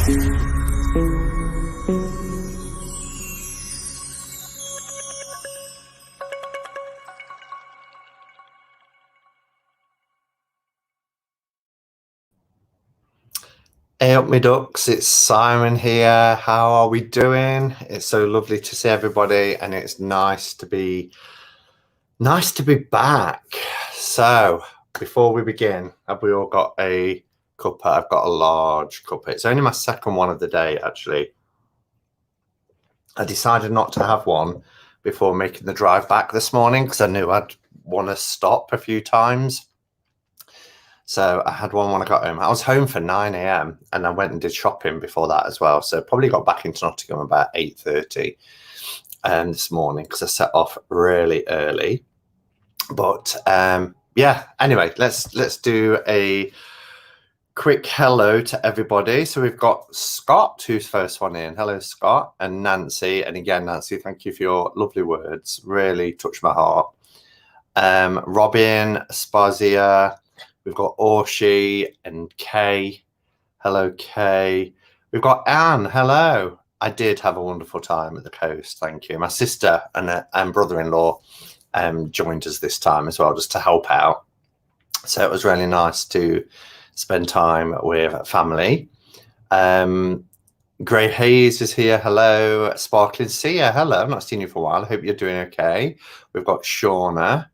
Hey up me ducks, it's Simon here. How are we doing? It's so lovely to see everybody, and it's nice to be back. So before we begin, have we all got a cuppa? I've got a large cuppa. It's only my second one of the day, actually. I decided not to have one before making the drive back this morning because I knew I'd want to stop a few times. So I had one when I got home. I was home for 9 a.m. and I went and did shopping before that as well. So probably got back into Nottingham about 8:30 this morning because I set off really early. But yeah, anyway, let's do a quick hello to everybody. So we've got Scott, who's first one in. Hello, Scott, and Nancy. And again, Nancy, thank you for your lovely words. Really touched my heart. Robin, Spazia. We've got Orshi and Kay. Hello, Kay. We've got Anne. Hello. I did have a wonderful time at the coast. Thank you. My sister and brother-in-law joined us this time as well, just to help out. So it was really nice to spend time with family. Gray Hayes is here. Hello. Sparkling Sia. Hello. I've not seen you for a while. I hope you're doing okay. We've got Shauna.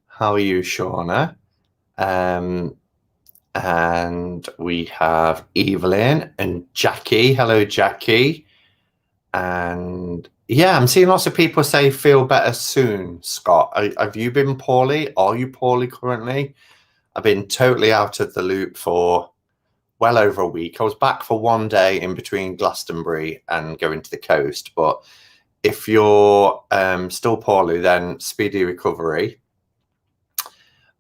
How are you, Shauna? And we have Evelyn and Jackie. Hello, Jackie. And yeah, I'm seeing lots of people say feel better soon. Scott, have you been poorly? Are you poorly currently? I've been totally out of the loop for well over a week. I was back for one day in between Glastonbury and going to the coast. But if you're still poorly, then speedy recovery.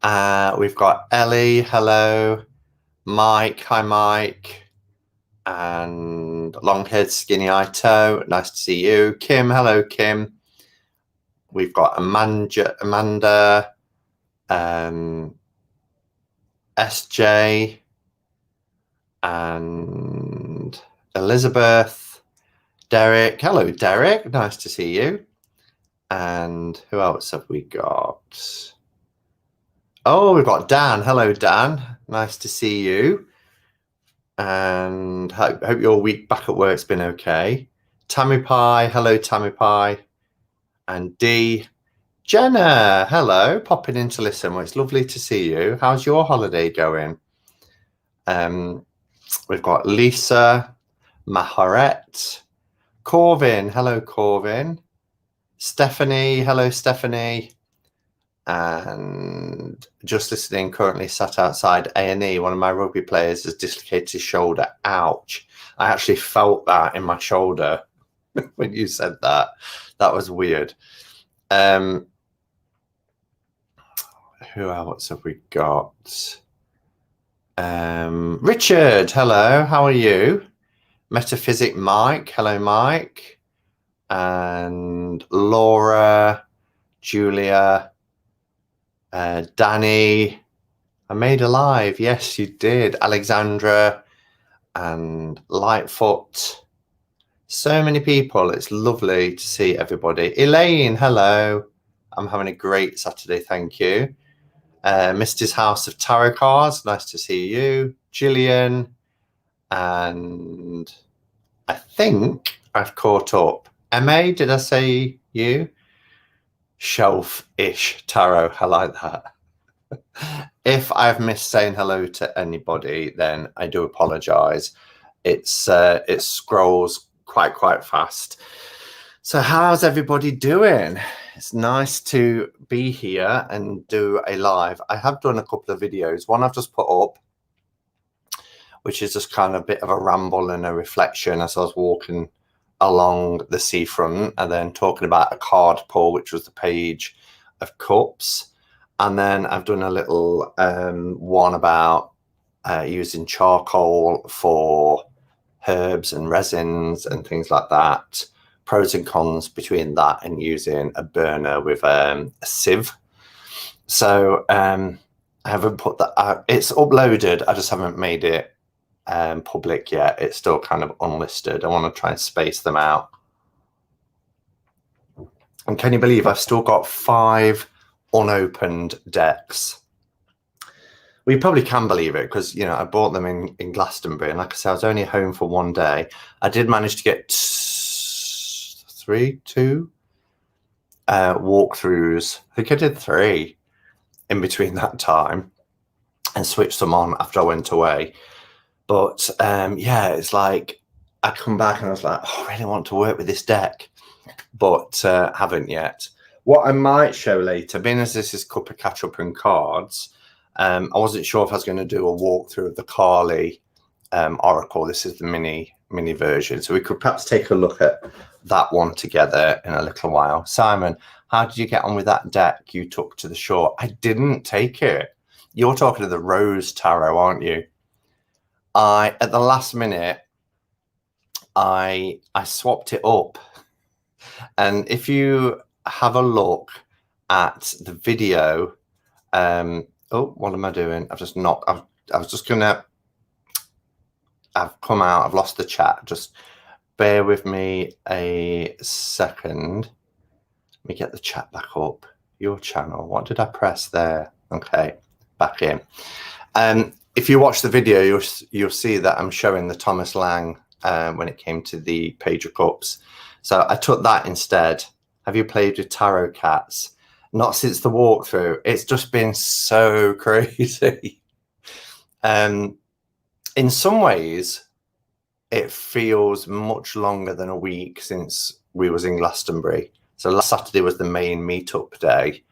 We've got Ellie, hello. Mike, hi Mike. And long-haired skinny eye toe, nice to see you. Kim, hello Kim. We've got Amanda, SJ, and Elizabeth. Derek, hello Derek, nice to see you. And who else have we got? Oh, we've got Dan. Hello, Dan. Nice to see you. And hope your week back at work's been okay. Tammy Pie. Hello, Tammy Pie. And D. Jenna. Hello. Popping in to listen. Well, it's lovely to see you. How's your holiday going? We've got Lisa. Maharet. Corvin. Hello, Corvin. Stephanie. Hello, Stephanie. And just listening, currently sat outside A&E. One of my rugby players has dislocated his shoulder. Ouch. I actually felt that in my shoulder when you said that. That was weird. Who else have we got? Richard, hello. How are you? Metaphysic Mike. Hello, Mike. And Laura, Julia, Danny, I made alive. Yes, you did. Alexandra and Lightfoot. So many people. It's lovely to see everybody. Elaine, hello. I'm having a great Saturday. Thank you. Mrs. House of Tarot Cards. Nice to see you. Gillian. And I think I've caught up. Emma, did I say you? Shelf-ish tarot. I like that. If I've missed saying hello to anybody, then I do apologize. It scrolls quite fast. So how's everybody doing? It's nice to be here and do a live. I have done a couple of videos. One I've just put up, which is just kind of a bit of a ramble and a reflection as I was walking along the seafront, and then talking about a card pull, which was the Page of Cups. And then I've done a little one about using charcoal for herbs and resins and things like that. Pros and cons between that and using a burner with a sieve. So I haven't put that out. It's uploaded. I just haven't made it public yet. It's still kind of unlisted. I want to try and space them out. And can you believe I've still got 5 unopened decks? Well, you probably can believe it because, you know, I bought them in Glastonbury, and like I said, I was only home for one day. I did manage to get 2 walkthroughs. I think I did 3 in between that time and switched them on after I went away. But yeah, it's like I come back and I was like, oh, I really want to work with this deck, but haven't yet. What I might show later, being as this is Cuppa Catch Up and Cards, I wasn't sure if I was going to do a walkthrough of the Carly Oracle. This is the mini version, so we could perhaps take a look at that one together in a little while. Simon, how did you get on with that deck you took to the shore? I didn't take it. You're talking to the Rose Tarot, aren't you? At the last minute, I swapped it up, and if you have a look at the video, oh, what am I doing? I've just not. I was just gonna. I've come out. I've lost the chat. Just bear with me a second. Let me get the chat back up. Your channel. What did I press there? Okay, back in. If you watch the video, you'll see that I'm showing the Thomas Lang when it came to the Page of Cups. So I took that instead. Have you played with Tarot Cats? Not since the walkthrough. It's just been so crazy. In some ways, it feels much longer than a week since we was in Glastonbury. So last Saturday was the main meetup day,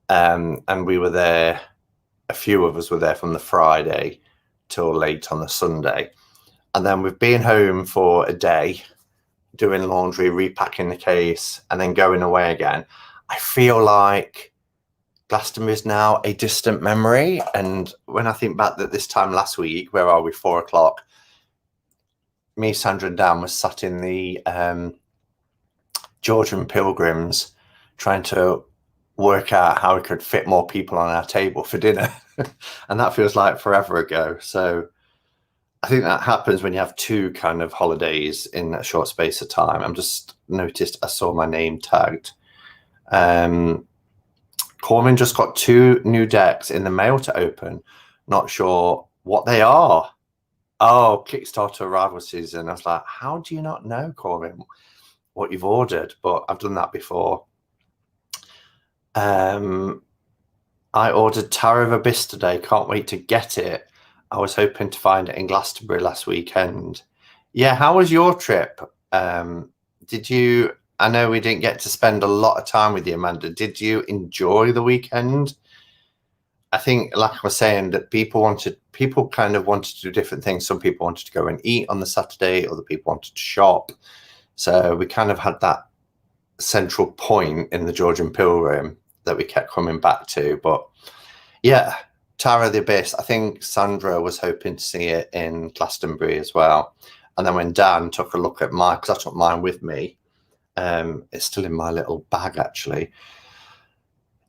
and we were there. A few of us were there from the Friday till late on the Sunday, and then we've been home for a day, doing laundry, repacking the case, and then going away again. I feel like Glastonbury is now a distant memory. And when I think back that this time last week, where are we, 4 o'clock, me, Sandra and Dan was sat in the Georgian Pilgrims trying to work out how we could fit more people on our table for dinner. And that feels like forever ago. So I think that happens when you have 2 kind of holidays in a short space of time. I'm just noticed I saw my name tagged. Corvin just got 2 new decks in the mail to open. Not sure what they are. Oh, Kickstarter Arrival Season. I was like, how do you not know, Corvin, what you've ordered? But I've done that before. I ordered Tarot of Abyss today. Can't wait to get it. I was hoping to find it in Glastonbury last weekend. Yeah, how was your trip? Did you... I know we didn't get to spend a lot of time with you, Amanda. Did you enjoy the weekend? I think, like I was saying, that people kind of wanted to do different things. Some people wanted to go and eat on the Saturday. Other people wanted to shop. So we kind of had that central point in the Georgian Pilgrim that we kept coming back to. But yeah, Tarot of the Abyss, I think Sandra was hoping to see it in Glastonbury as well. And then when Dan took a look at mine, because I took mine with me, it's still in my little bag actually.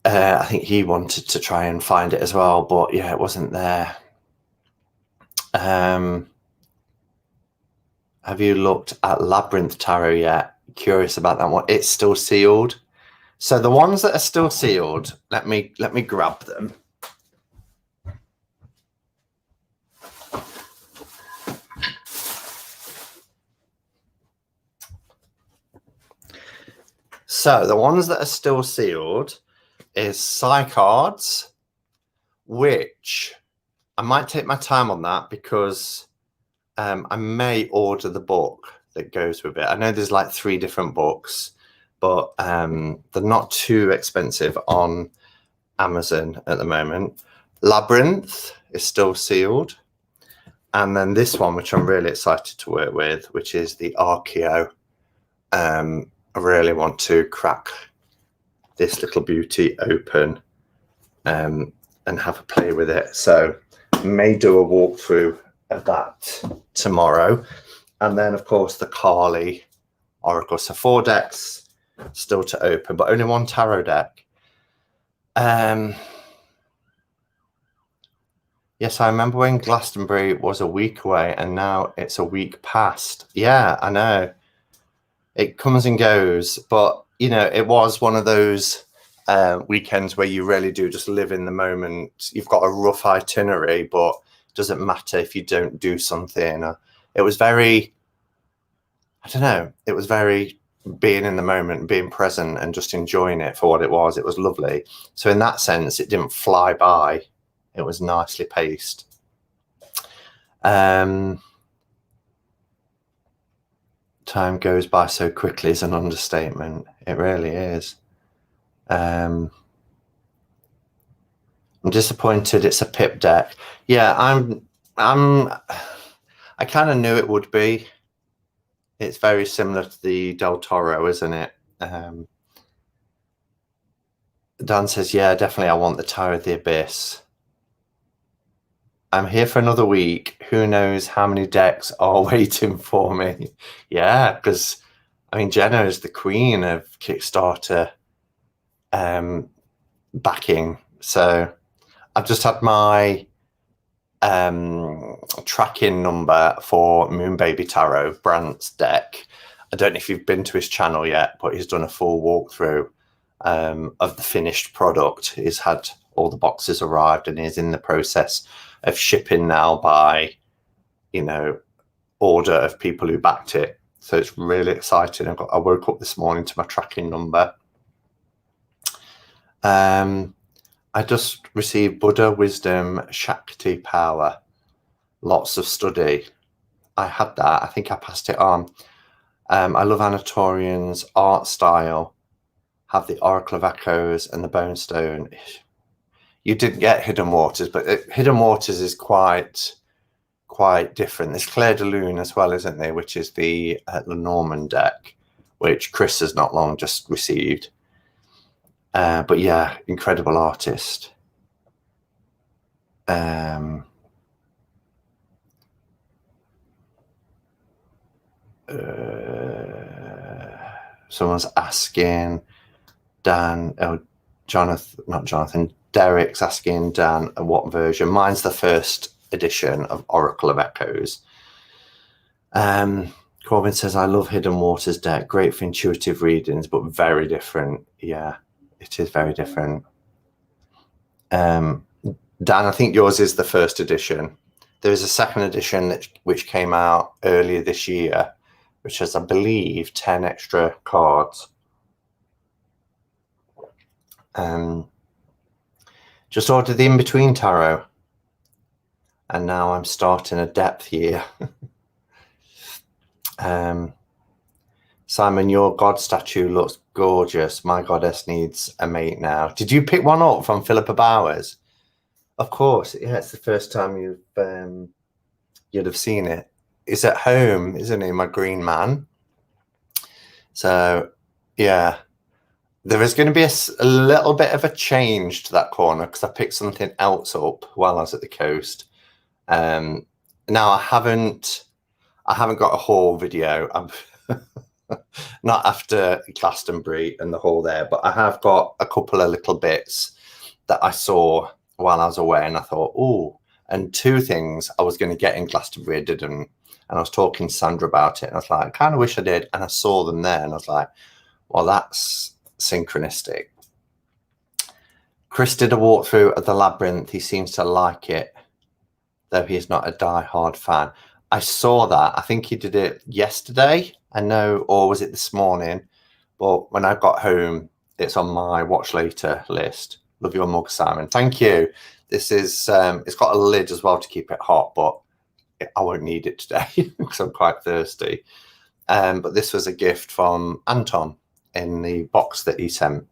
I think he wanted to try and find it as well, but yeah, it wasn't there. Have you looked at Labyrinth Tarot yet? Curious about that one. It's still sealed. So the ones that are still sealed, let me grab them. So the ones that are still sealed is Psy Cards, which I might take my time on that because I may order the book that goes with it. I know there's like 3 different books, but they're not too expensive on Amazon at the moment. Labyrinth is still sealed. And then this one, which I'm really excited to work with, which is the Archeo. I really want to crack this little beauty open and have a play with it. So may do a walkthrough of that tomorrow. And then, of course, the Carly Oracle. So 4 decks still to open, but only 1 tarot deck. Yeah, Yes, I remember when Glastonbury was a week away and now it's a week past. Yeah, I know. It comes and goes, but you know, it was one of those weekends where you really do just live in the moment. You've got a rough itinerary, but it doesn't matter if you don't do something. It was very, I don't know, it was very being in the moment, being present and just enjoying it for what it was. It was lovely. So in that sense, it didn't fly by. It was nicely paced. Time goes by so quickly is an understatement. It really is. I'm disappointed it's a pip deck. Yeah, I kind of knew it would be. It's very similar to the Del Toro, isn't it? Dan says, yeah, definitely I want the Tower of the Abyss. I'm here for another week. Who knows how many decks are waiting for me? Yeah, because I mean, Jenna is the queen of Kickstarter backing. So I've just had my tracking number for Moonbaby Tarot, Brant's deck. I don't know if you've been to his channel yet, but he's done a full walkthrough of the finished product. He's had all the boxes arrived and he's in the process of shipping now by, you know, order of people who backed it. So it's really exciting. I woke up this morning to my tracking number. I just received Buddha Wisdom Shakti Power. Lots of study. I had that. I think I passed it on. I love Anatorian's art style. Have the Oracle of Echoes and the Bone Stone. You didn't get Hidden Waters, but Hidden Waters is quite different. There's Claire de Lune as well, isn't there? Which is the Lenormand deck, which Chris has not long just received. But yeah, incredible artist. Someone's asking Dan, Derek's asking Dan what version. Mine's the first edition of Oracle of Echoes. Corbin says, I love Hidden Waters deck. Great for intuitive readings, but very different. Yeah, it is very different. Dan, I think yours is the first edition. There is a second edition which came out earlier this year, which has, I believe, 10 extra cards. Just ordered the In-Between Tarot. And now I'm starting a depth year. Simon, your god statue looks gorgeous. My goddess needs a mate now. Did you pick one up from Philippa Bowers? Of course. Yeah, it's the first time you'd have seen it. It's at home, isn't he, my green man? So, yeah. There is going to be a little bit of a change to that corner because I picked something else up while I was at the coast. Now I haven't got a haul video. I'm not after Glastonbury and the haul there, but I have got a couple of little bits that I saw while I was away, and I thought, oh, and two things I was going to get in Glastonbury, I didn't, and I was talking to Sandra about it, and I was like, I kind of wish I did, and I saw them there, and I was like, well, that's synchronistic. Chris did a walkthrough of the Labyrinth. He seems to like it, though he's not a die-hard fan. I saw that. I think he did it yesterday, I know, or was it this morning? But when I got home, it's on my watch later list. Love your mug, Simon. Thank you. This is, it's got a lid as well to keep it hot, but I won't need it today because I'm quite thirsty. But this was a gift from Anton in the box that he sent.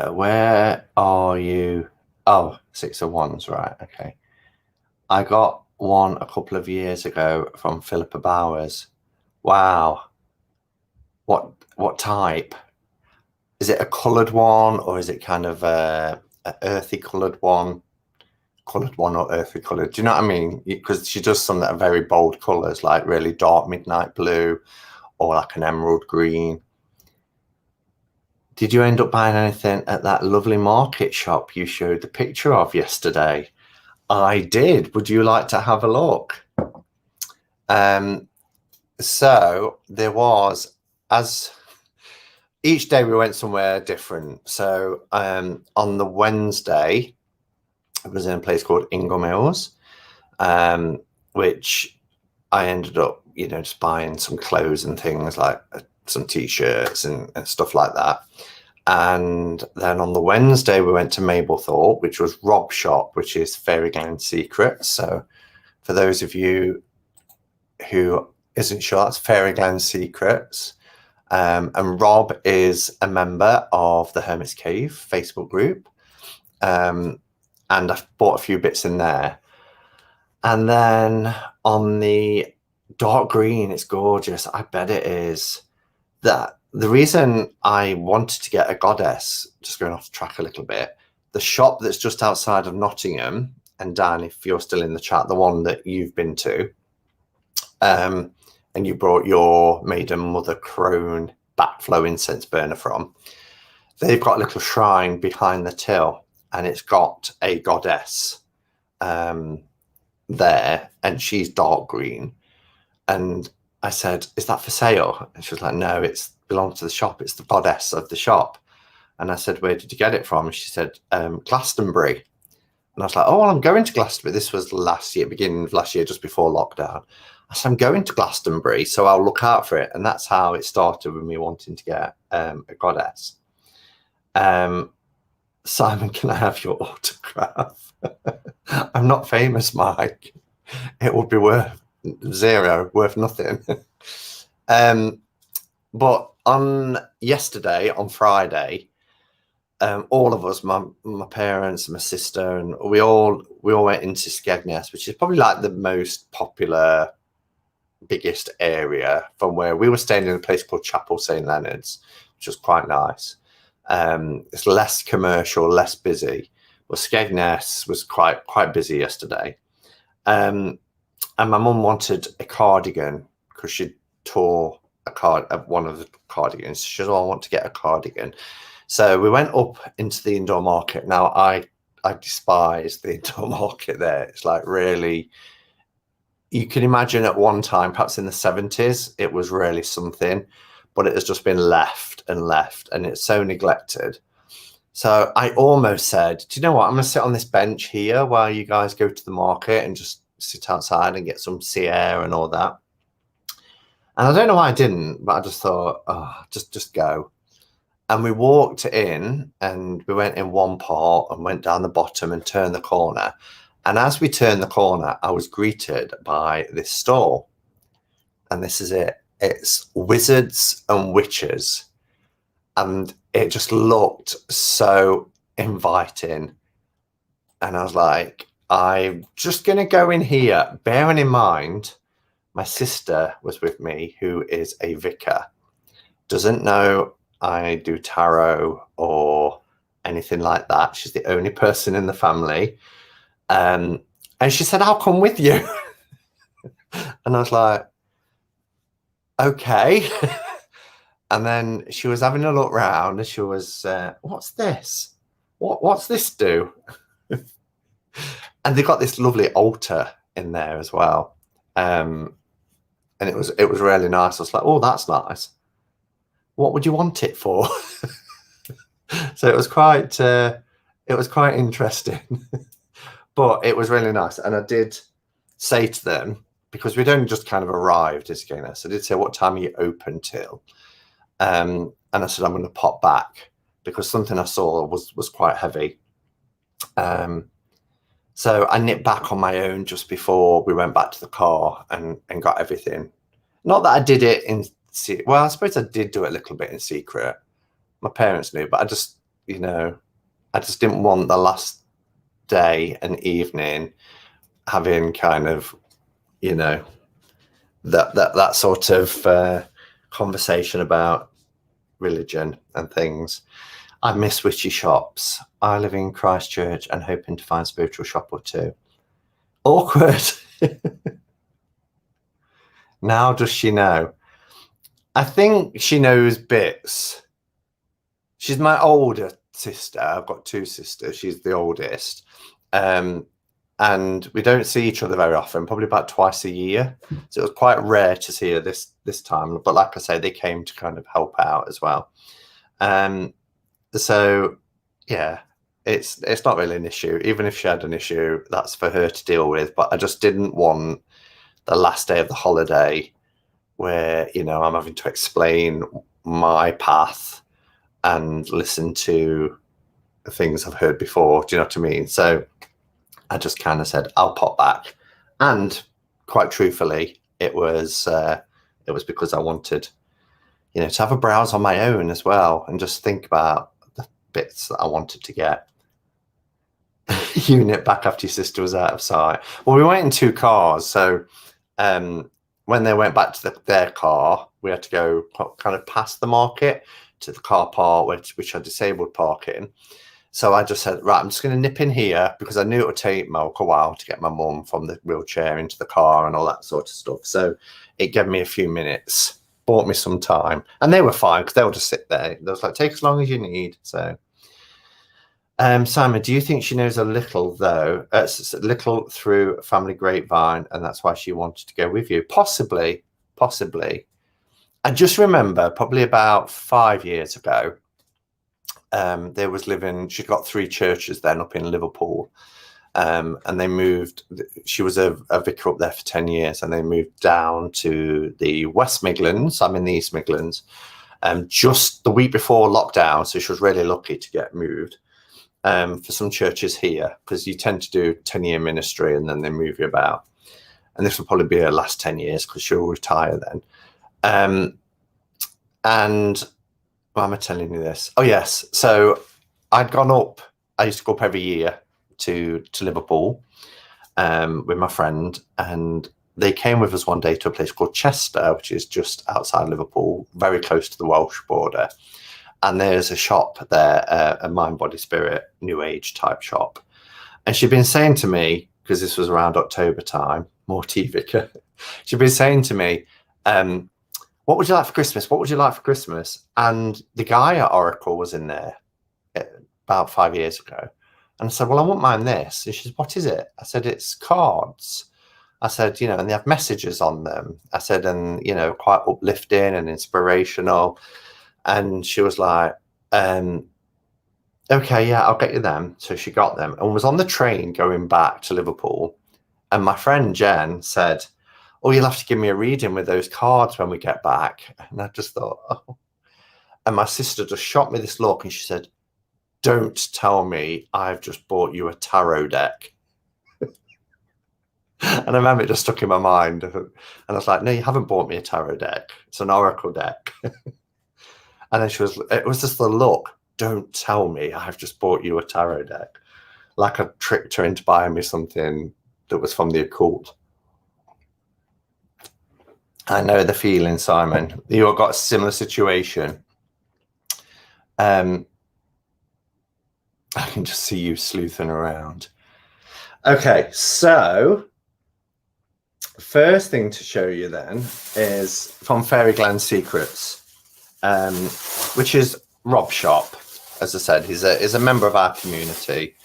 Where are you? Oh, 6 of Wands, right? Okay. I got one a couple of years ago from Philippa Bowers. Wow. What type? Is it a coloured one, or is it kind of a earthy coloured one? Coloured one or earthy coloured? Do you know what I mean? Because she does some that are very bold colours, like really dark midnight blue, or like an emerald green. Did you end up buying anything at that lovely market shop you showed the picture of yesterday? I did. Would you like to have a look? So there was, as each day we went somewhere different. So on the Wednesday, I was in a place called Ingle Mills, which I ended up, just buying some clothes and things like some t-shirts and stuff like that. And then on the Wednesday, we went to Mablethorpe, which was Rob's shop, which is Fairyland Secrets. So for those of you who isn't sure, that's Fairyland Secrets. And Rob is a member of the Hermit's Cave Facebook group. And I've bought a few bits in there. And then on the dark green, it's gorgeous. I bet it is. That the reason I wanted to get a goddess, just going off track a little bit, the shop that's just outside of Nottingham, and Dan, if you're still in the chat, the one that you've been to, and you brought your maiden mother crone backflow incense burner from, they've got a little shrine behind the till, and it's got a goddess there, and she's dark green. And I said, is that for sale? And she was like, no, it belongs to the shop. It's the goddess of the shop. And I said, where did you get it from? And she said, Glastonbury. And I was like, oh, well, I'm going to Glastonbury. This was last year, beginning of last year, just before lockdown. I said, I'm going to Glastonbury, so I'll look out for it. And that's how it started with me wanting to get a goddess. Simon, can I have your autograph? I'm not famous, Mike. It would be worth zero, worth nothing. But on yesterday, on Friday, all of us, my parents, my sister, and we all went into Skegness, which is probably like the most popular, biggest area from where we were staying in a place called Chapel St. Leonard's, which was quite nice. It's less commercial, less busy, but Skegness was quite busy yesterday. And my mum wanted a cardigan because she tore one of the cardigans. She said, oh, I want to get a cardigan. So we went up into the indoor market. Now, I despise the indoor market there. It's like really, you can imagine at one time, perhaps in the 70s, it was really something, but it has just been left, and it's so neglected. So I almost said, do you know what? I'm going to sit on this bench here while you guys go to the market and just sit outside and get some sea air and all that. And I don't know why I didn't, but I just thought, oh, just go. And we walked in, and we went in one part and went down the bottom and turned the corner. And as we turned the corner, I was greeted by this stall. And this is it. It's Wizards and Witches. And it just looked so inviting. And I was like, I'm just going to go in here, bearing in mind my sister was with me, who is a vicar, doesn't know I do tarot or anything like that. She's the only person in the family. And she said, I'll come with you. And I was like, okay. And then she was having a look round, and she was, what's this? What's this do? And they got this lovely altar in there as well. And it was really nice. I was like, oh, that's nice. What would you want it for? So it was quite interesting. But it was really nice. And I did say to them, because we'd only just kind of arrived as Skegness, I did say, what time are you open till? And I said, I'm going to pop back because something I saw was quite heavy. So I nipped back on my own just before we went back to the car and got everything. Not that I did it in secret. Well, I suppose I did do it a little bit in secret. My parents knew, but I just didn't want the last day and evening having kind of, that sort of conversation about religion and things. I miss witchy shops. I live in Christchurch and hoping to find a spiritual shop or two. Awkward. Now does she know? I think she knows bits. she's my older sister. I've got two sisters. She's the oldest. And we don't see each other very often, probably about twice a year. So it was quite rare to see her this time. But like I say, they came to kind of help out as well. So yeah, it's not really an issue. Even if she had an issue, that's for her to deal with. But I just didn't want the last day of the holiday where, you know, I'm having to explain my path and listen to things I've heard before. Do you know what I mean? So I just kind of said, I'll pop back. And quite truthfully, it was because I wanted, you know, to have a browse on my own as well and just think about the bits that I wanted to get. Unit back after your sister was out of sight. Well, we went in two cars. So when they went back to their car, we had to go kind of past the market to the car park, which had disabled parking. So I just said, right, I'm just going to nip in here because I knew it would take Milk a while to get my mum from the wheelchair into the car and all that sort of stuff. So it gave me a few minutes, bought me some time. And they were fine because they would just sit there. They was like, take as long as you need. So Simon, do you think she knows a little, though, little through family grapevine, and that's why she wanted to go with you? Possibly. I just remember probably about 5 years ago, there was she's got 3 churches then up in Liverpool, and they moved. She was a vicar up there for 10 years, and they moved down to the West Midlands. I'm in the East Midlands, just the week before lockdown, so she was really lucky to get moved. For some churches here, because you tend to do 10-year ministry and then they move you about. And this will probably be her last 10 years because she'll retire then. And why am I telling you this? Oh, yes. So I'd gone up. I used to go up every year to Liverpool with my friend. And they came with us one day to a place called Chester, which is just outside Liverpool, very close to the Welsh border. And there's a shop there, a Mind, Body, Spirit, New Age type shop. And she'd been saying to me, because this was around October time, more tea vicar, she'd been saying to me, what would you like for Christmas? What would you like for Christmas? And the guy at Oracle was in there about 5 years ago. And I said, well, I wouldn't mind this. And she said, what is it? I said, it's cards. I said, you know, and they have messages on them. I said, and, you know, quite uplifting and inspirational. And she was like, okay, yeah, I'll get you them. So she got them and was on the train going back to Liverpool. And my friend Jen said, oh, you'll have to give me a reading with those cards when we get back. And I just thought, oh. And my sister just shot me this look and she said, don't tell me I've just bought you a tarot deck. And I remember it just stuck in my mind. And I was like, no, you haven't bought me a tarot deck. It's an oracle deck. And then it was just the look, don't tell me I've just bought you a tarot deck. Like I tricked her into buying me something that was from the occult. I know the feeling, Simon. You've got a similar situation. I can just see you sleuthing around. Okay, so first thing to show you then is from Fairy Glen Secrets. Which is Rob's shop. As I said, he's a member of our community.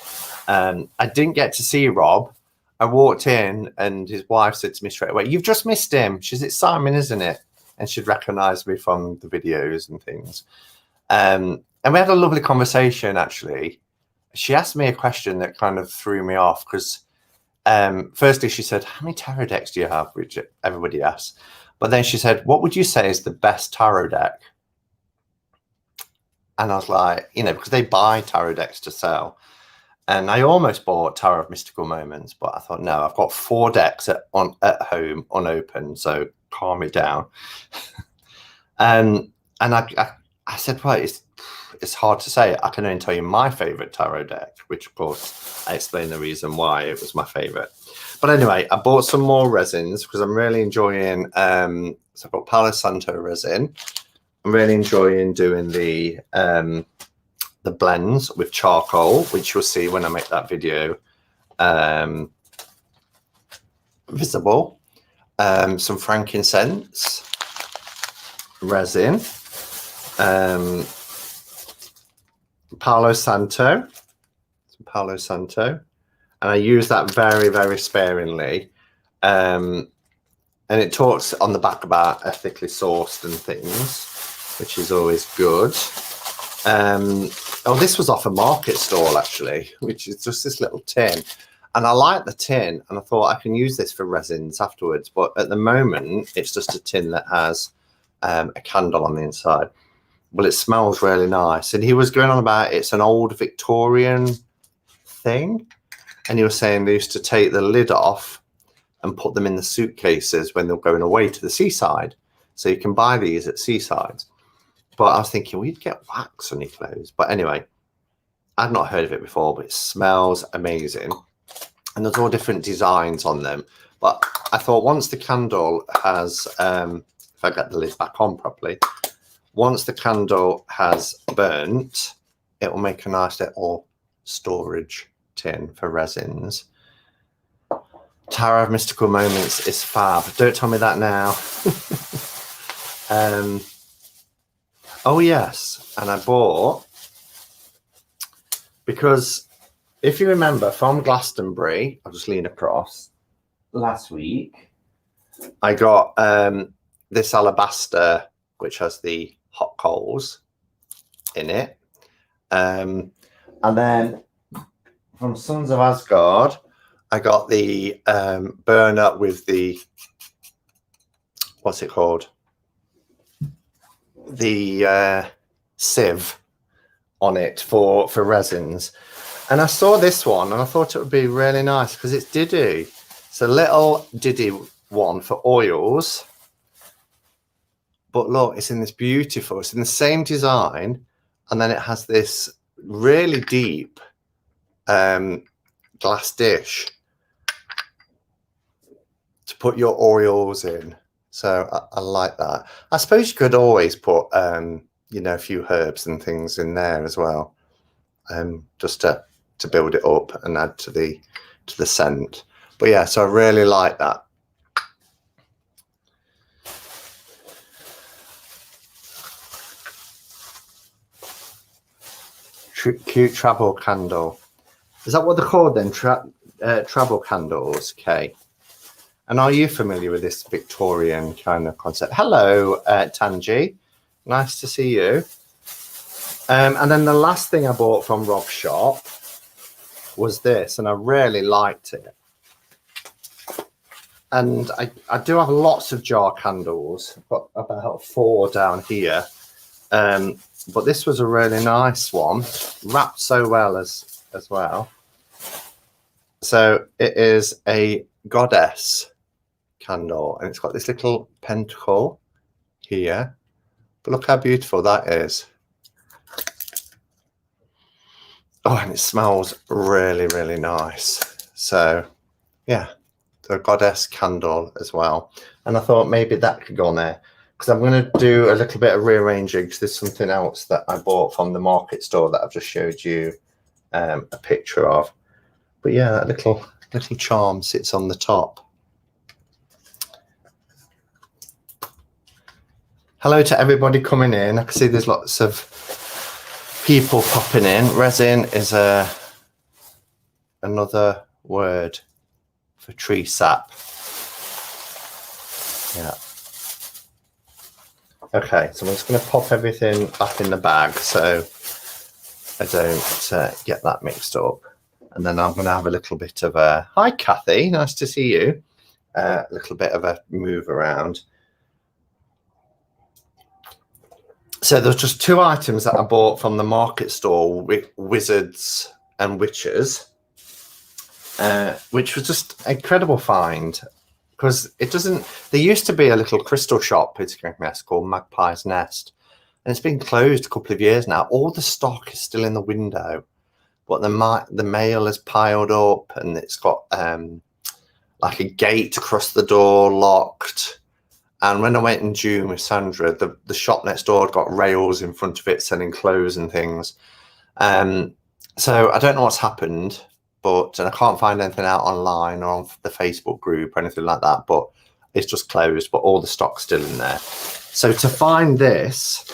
I didn't get to see Rob. I walked in and his wife said to me straight away, you've just missed him. She said, it's Simon, isn't it? And she'd recognized me from the videos and things. And we had a lovely conversation, actually. She asked me a question that kind of threw me off because firstly, she said, how many tarot decks do you have? Which everybody asks. But then she said, what would you say is the best tarot deck? And I was like, you know, because they buy tarot decks to sell. And I almost bought Tarot of Mystical Moments, but I thought, no, I've got 4 decks at home unopened, so calm it down. And I said, well, it's hard to say. I can only tell you my favorite tarot deck, which, of course, I explained the reason why it was my favorite. But anyway, I bought some more resins because I'm really enjoying, so I've got Palo Santo resin. I'm really enjoying doing the blends with charcoal, which you'll see when I make that video visible. Some frankincense resin, Palo Santo. Palo Santo. And I use that very, very sparingly. And it talks on the back about ethically sourced and things, which is always good. Oh, this was off a market stall, actually, which is just this little tin. And I like the tin, and I thought I can use this for resins afterwards. But at the moment, it's just a tin that has a candle on the inside. Well, it smells really nice. And he was going on about it's an old Victorian thing. And he was saying they used to take the lid off and put them in the suitcases when they're going away to the seaside. So you can buy these at seasides. But I was thinking, well, you'd get wax on your clothes. But anyway, I'd not heard of it before, but it smells amazing. And there's all different designs on them. But I thought once the candle has, if I get the lid back on properly, once the candle has burnt, it will make a nice little storage tin for resins. Tower of Mystical Moments is fab. Don't tell me that now. Oh yes, and I bought, because if you remember from Glastonbury, I'll just lean across, last week, I got this alabaster, which has the hot coals in it. And then from Sons of Asgard, I got the burner with the, what's it called? The sieve on it for resins. And I saw this one and I thought it would be really nice because it's Diddy. It's a little Diddy one for oils. But look, it's in this beautiful, it's in the same design. And then it has this really deep glass dish to put your oils in. So I like that. I suppose you could always put, you know, a few herbs and things in there as well, just to build it up and add to the scent. But yeah, so I really like that. Cute travel candle. Is that what they're called then? Travel candles. Okay. And are you familiar with this Victorian kind of concept? Hello, Tanji. Nice to see you. And then the last thing I bought from Rob's shop was this, and I really liked it. And I do have lots of jar candles. I've got about 4 down here. But this was a really nice one, wrapped so well as well. So it is a goddess candle, and it's got this little pentacle here. But look how beautiful that is. Oh, and it smells really, really nice. So yeah, the goddess candle as well. And I thought maybe that could go on there, because I'm going to do a little bit of rearranging, because there's something else that I bought from the market store that I've just showed you a picture of. But yeah, that little charm sits on the top. Hello to everybody coming in. I can see there's lots of people popping in. Resin is another word for tree sap. Yeah. Okay, so I'm just going to pop everything back in the bag so I don't get that mixed up. And then I'm going to have a little bit of a, hi Kathy, nice to see you. A little bit of a move around. So there's just 2 items that I bought from the market store, Wizards and Witches, which was just an incredible find, because it doesn't, there used to be a little crystal shop called Magpie's Nest, and it's been closed a couple of years now. All the stock is still in the window, but the mail is piled up, and it's got like a gate across the door, locked. And when I went in June with Sandra, the shop next door had got rails in front of it selling clothes and things. So I don't know what's happened, and I can't find anything out online or on the Facebook group or anything like that, but it's just closed, but all the stock's still in there. So to find this,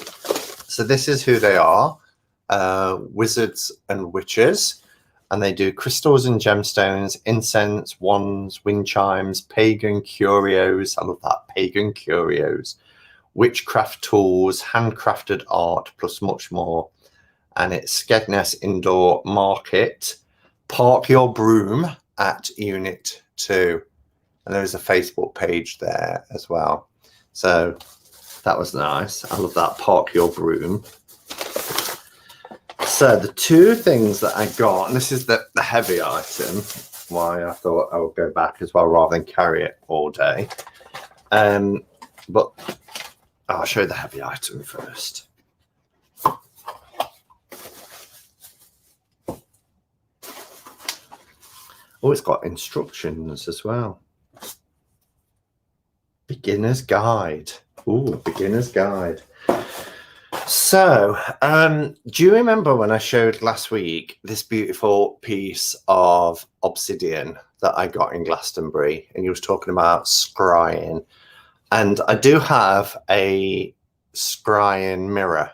so this is who they are. Wizards and Witches, and they do crystals and gemstones, incense, wands, wind chimes, pagan curios. I love that, pagan curios, witchcraft tools, handcrafted art, plus much more. And it's Skegness Indoor Market. Park your broom at Unit 2. And there's a Facebook page there as well. So that was nice. I love that, park your broom. So the two things that I got, and this is the heavy item, why I thought I would go back as well rather than carry it all day. But I'll show you the heavy item first. Oh, it's got instructions as well. Beginner's guide. Ooh, beginner's guide. So, do you remember when I showed last week this beautiful piece of obsidian that I got in Glastonbury, and you was talking about scrying? And I do have a scrying mirror,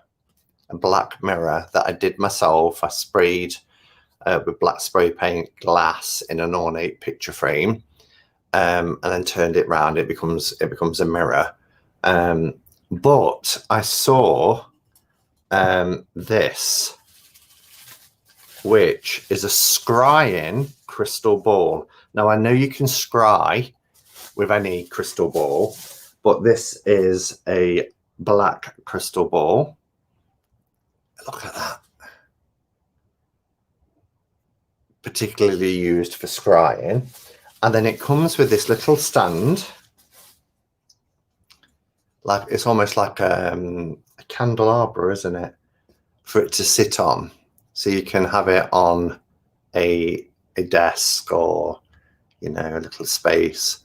a black mirror that I did myself. I sprayed with black spray paint glass in an ornate picture frame, and then turned it round. It becomes a mirror. But I saw this, which is a scrying crystal ball. Now, I know you can scry with any crystal ball, but this is a black crystal ball. Look at that. Particularly used for scrying. And then it comes with this little stand. Like, it's almost like a candelabra, isn't it, for it to sit on, so you can have it on a desk or, you know, a little space.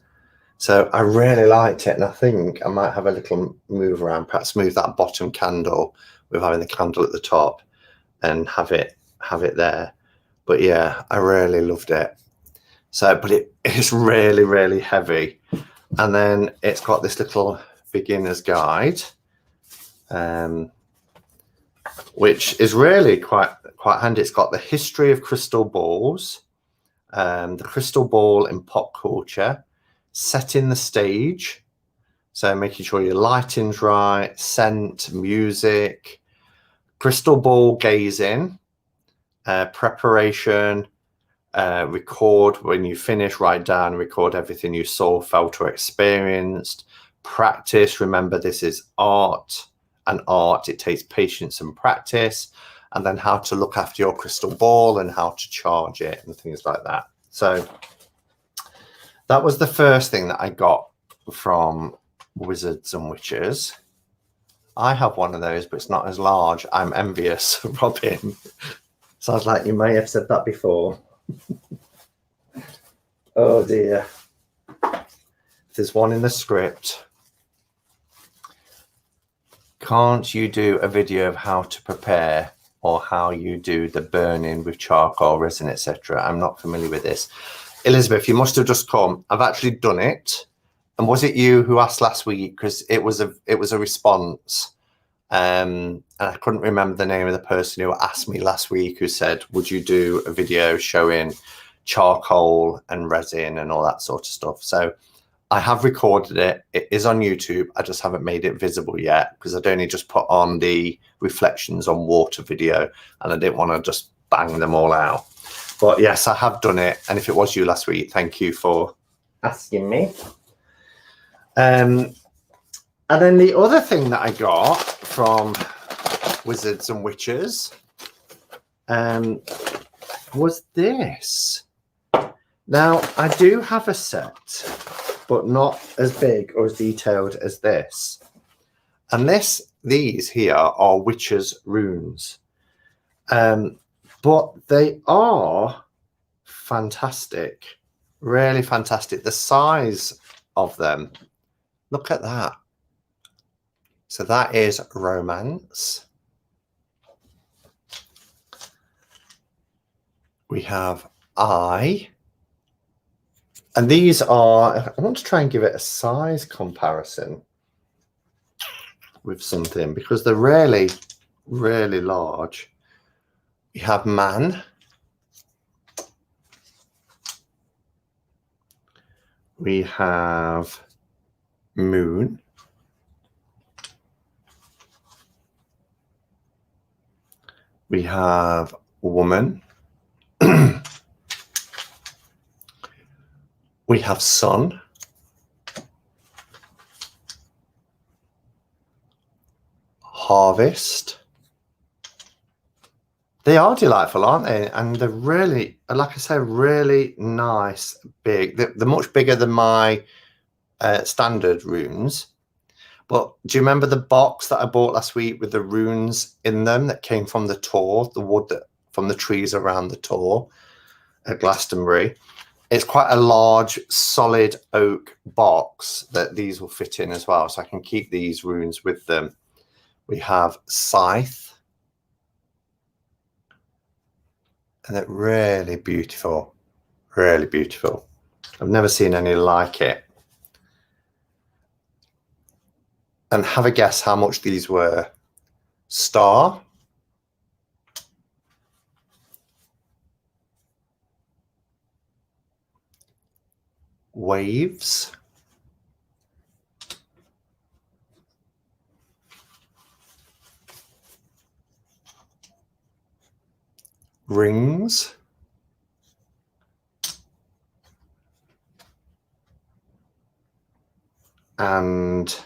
So I really liked it, and I think I might have a little move around, perhaps move that bottom candle with having the candle at the top and have it there. But yeah, I really loved it. So, but it is really, really heavy. And then it's got this little beginner's guide, which is really quite handy. It's got the history of crystal balls, the crystal ball in pop culture, setting the stage, so making sure your lighting's right, scent, music, crystal ball gazing, preparation, record when you finish, write down, record everything you saw, felt, or experienced. Practice, remember this is art, and art, it takes patience and practice. And then how to look after your crystal ball and how to charge it and things like that. So that was the first thing that I got from Wizards and Witches. I have one of those, but it's not as large. I'm envious, Robin. Sounds like you may have said that before. Oh dear. There's one in the script. Can't you do a video of how to prepare or how you do the burning with charcoal, resin, etc.? I'm not familiar with this. Elizabeth, you must have just come. I've actually done it. And was it you who asked last week? Because it was a response. And I couldn't remember the name of the person who asked me last week, who said, would you do a video showing charcoal and resin and all that sort of stuff? So I have recorded it. It is on YouTube. I just haven't made it visible yet because I'd only just put on the reflections on water video, and I didn't want to just bang them all out. But yes, I have done it. And if it was you last week, thank you for asking me. And then the other thing that I got from Wizards and Witches was this. Now, I do have a set, but not as big or as detailed as this. And these here are Witches runes. But they are fantastic, really fantastic. The size of them, look at that. So that is romance. We have I. And these are, I want to try and give it a size comparison with something because they're really, really large. We have man. We have moon. We have woman. We have sun. Harvest. They are delightful, aren't they? And they're really, like I say, really nice, big. They're much bigger than my standard runes. But do you remember the box that I bought last week with the runes in them that came from the tour, the wood that from the trees around the tour at Glastonbury? It's quite a large, solid oak box that these will fit in as well. So I can keep these runes with them. We have scythe. And they're really beautiful. Really beautiful. I've never seen any like it. And have a guess how much these were. Star. Waves. Rings. And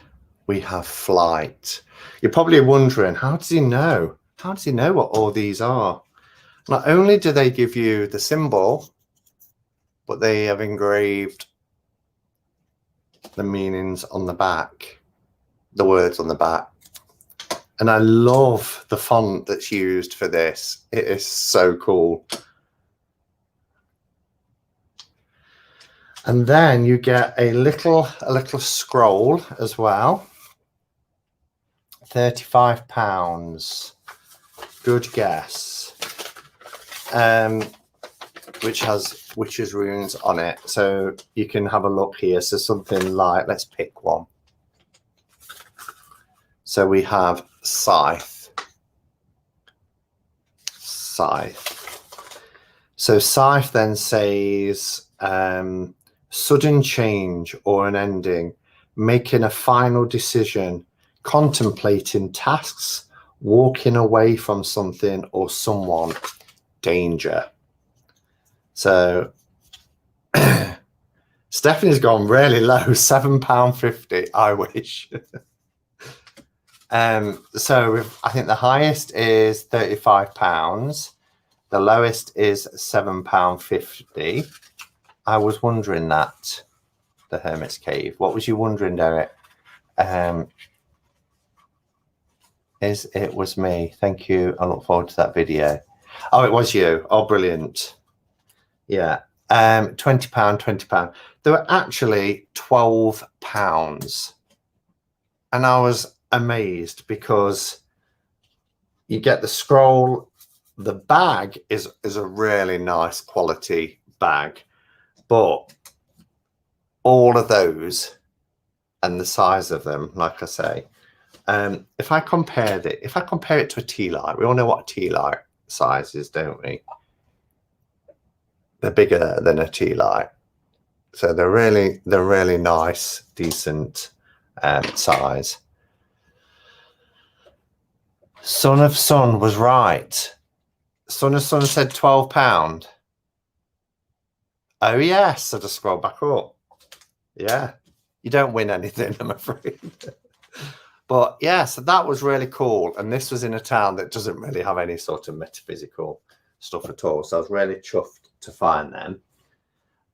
we have flight. You're probably wondering, how does he know? How does he know what all these are? Not only do they give you the symbol, but they have engraved the meanings on the back, the words on the back. And I love the font that's used for this. It is so cool. And then you get a little scroll as well. £35. Good guess. Which has witches runes on it. So you can have a look here. So something like, let's pick one. So we have scythe. Scythe. So scythe then says sudden change or an ending, making a final decision, contemplating tasks, walking away from something or someone, danger. So Stephanie's gone really low, £7.50. I wish. So I think the highest is £35. The lowest is £7.50. I was wondering that, the Hermit's Cave. What was you wondering, Derek? It was me. Thank you. I look forward to that video. Oh, it was you. Oh, brilliant. Yeah. £20. They were actually £12. And I was amazed because you get the scroll. The bag is a really nice quality bag, but all of those and the size of them, like I say, if I compare it to a tea light, we all know what a tea light size is, don't we? They're bigger than a tea light, so they're really nice, decent size. Son of Sun was right. Son of Sun said £12. Oh yes, I just scroll back up. Yeah, you don't win anything, I'm afraid. But yeah, so that was really cool. And this was in a town that doesn't really have any sort of metaphysical stuff at all. So I was really chuffed to find them.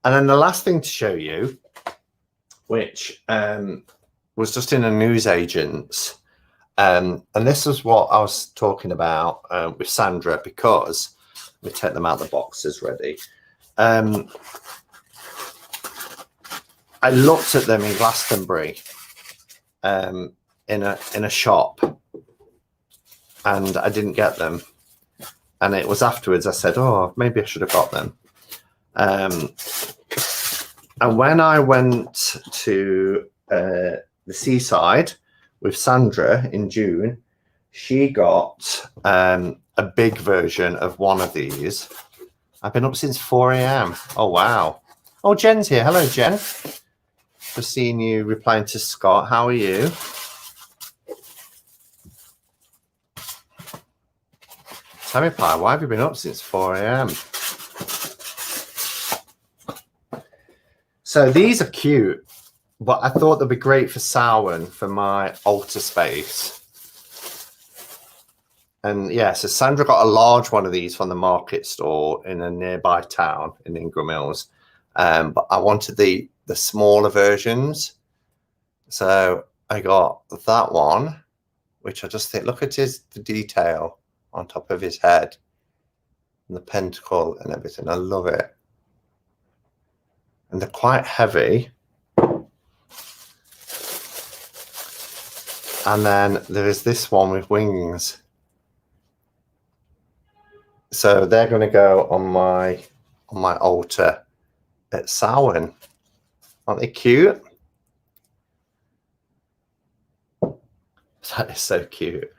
And then the last thing to show you, which was just in a newsagent's, and this is what I was talking about with Sandra, because let me take them out of the boxes ready. I looked at them in Glastonbury in a shop, and I didn't get them. And it was afterwards I said, oh, maybe I should have got them. And when I went to the seaside with Sandra in June, she got a a big version of one of these. I've been up since 4 a.m. Oh, wow. Oh, Jen's here. Hello, Jen. Just seeing you replying to Scott. How are you? Tammy Pie, why have you been up since 4 a.m.? So these are cute, but I thought they'd be great for Samhain for my altar space. And yeah, so Sandra got a large one of these from the market store in a nearby town in Ingram Hills. But I wanted the smaller versions. So I got that one, which I just think, look at the detail on top of his head and the pentacle and everything. I love it. And they're quite heavy. And then there is this one with wings. So they're going to go on my altar at Samhain. Aren't they cute? That is so cute.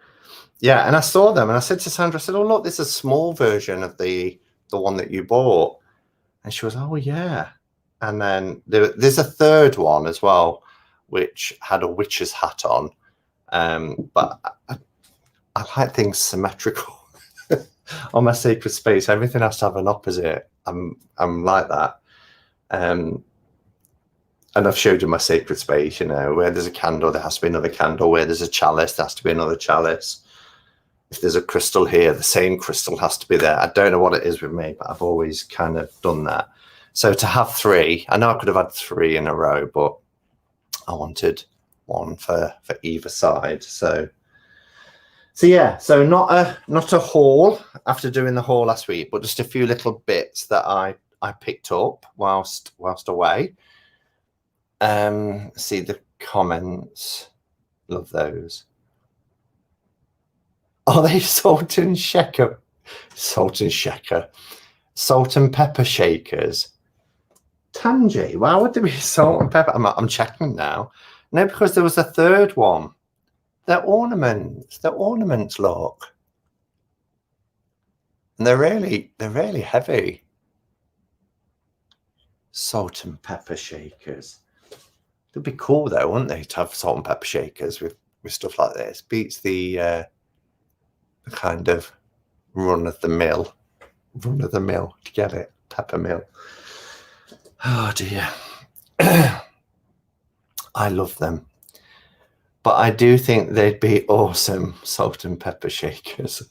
Yeah, and I saw them and I said to Sandra, I said, oh, look, this is a small version of the one that you bought. And she was, oh, yeah. And then there's a third one as well, which had a witch's hat on. But I like things symmetrical. On my sacred space, everything has to have an opposite. I'm like that. And I've showed you my sacred space, you know, where there's a candle, there has to be another candle. Where there's a chalice, there has to be another chalice. If there's a crystal here, the same crystal has to be there. I don't know what it is with me, but I've always kind of done that. So to have 3, I know I could have had 3 in a row, but I wanted one for either side. So yeah, so not a haul after doing the haul last week, but just a few little bits that I picked up whilst away. See the comments. Love those. Are they salt and pepper shakers? Tangy, why would there be salt and pepper? I'm checking now. No, because there was a third one. They're ornaments. Look, and they're really heavy. Salt and pepper shakers. It'd be cool though, wouldn't they, to have salt and pepper shakers with stuff like this? Beats the kind of run of the mill. Do you get it? Pepper mill. Oh dear. I love them. But I do think they'd be awesome salt and pepper shakers.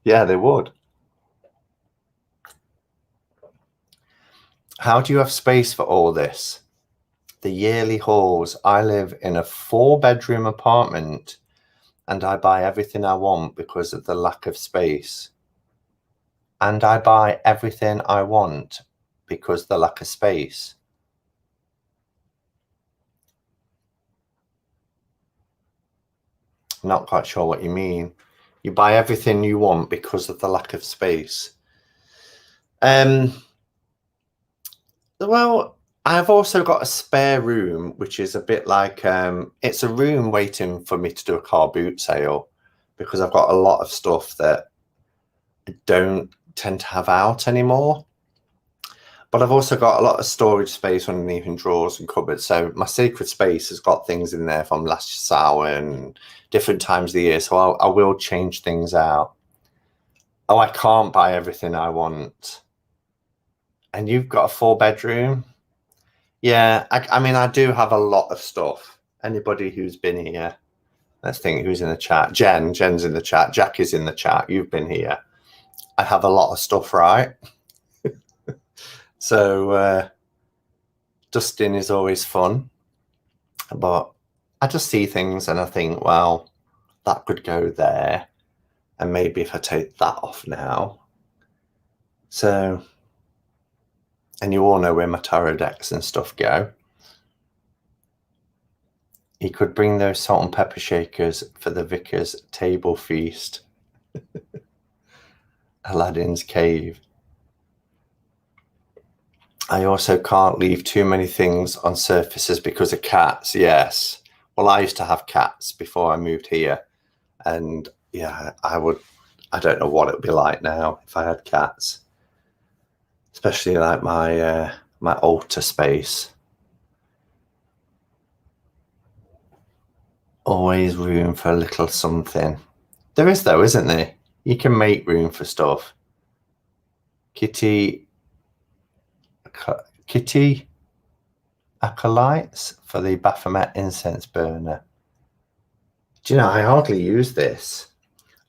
Yeah, they would. How do you have space for all this? The yearly hauls. I live in a 4-bedroom apartment and I buy everything I want because of the lack of space. And I buy everything I want because of the lack of space. Not quite sure what you mean. You buy everything you want because of the lack of space. Well, I've also got a spare room, which is a bit like, it's a room waiting for me to do a car boot sale because I've got a lot of stuff that I don't tend to have out anymore. But I've also got a lot of storage space underneath in drawers and cupboards. So my sacred space has got things in there from last Samhain and different times of the year. So I will change things out. Oh, I can't buy everything I want. And you've got a 4-bedroom? Yeah, I mean, I do have a lot of stuff. Anybody who's been here, let's think who's in the chat. Jen's in the chat. Jack is in the chat. You've been here. I have a lot of stuff, right? So dusting is always fun, but I just see things and I think, well, that could go there. And maybe if I take that off now. So, and you all know where my tarot decks and stuff go. He could bring those salt and pepper shakers for the vicar's table feast. Aladdin's cave. I also can't leave too many things on surfaces because of cats. Yes. Well, I used to have cats before I moved here. And yeah, I would I don't know what it would be like now if I had cats, especially like my my altar space. Always room for a little something. There is though, isn't there? You can make room for stuff. Kitty acolytes for the Baphomet incense burner. Do you know, I hardly use this.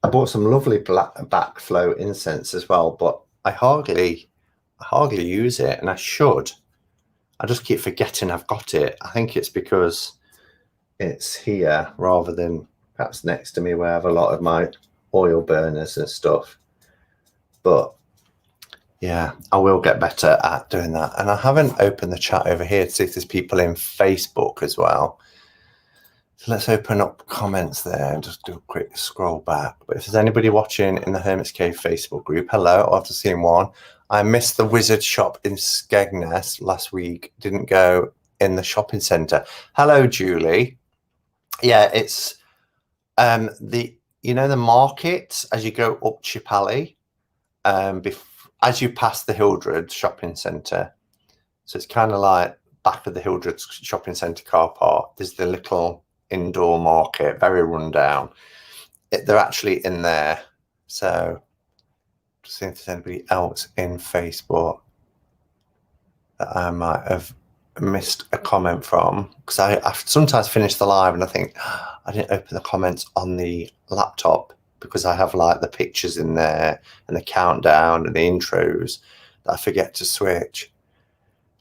I bought some lovely black backflow incense as well, but I hardly use it, and I should. I just keep forgetting I've got it. I think it's because it's here rather than perhaps next to me where I have a lot of my oil burners and stuff. But yeah, I will get better at doing that. And I haven't opened the chat over here to see if there's people in Facebook as well. So let's open up comments there and just do a quick scroll back. But if there's anybody watching in the Hermit's Cave Facebook group, hello, I've just seen one. I missed the Wizard shop in Skegness last week. Didn't go in the shopping centre. Hello, Julie. Yeah, it's the market as you go up Chip Alley, as you pass the Hildred shopping centre. So it's kind of like back of the Hildred shopping centre car park. There's the little indoor market, very run down. They're actually in there. So just seeing if there's anybody else in Facebook that I might have missed a comment from, because I sometimes finish the live and I think I didn't open the comments on the laptop because I have like the pictures in there and the countdown and the intros that I forget to switch.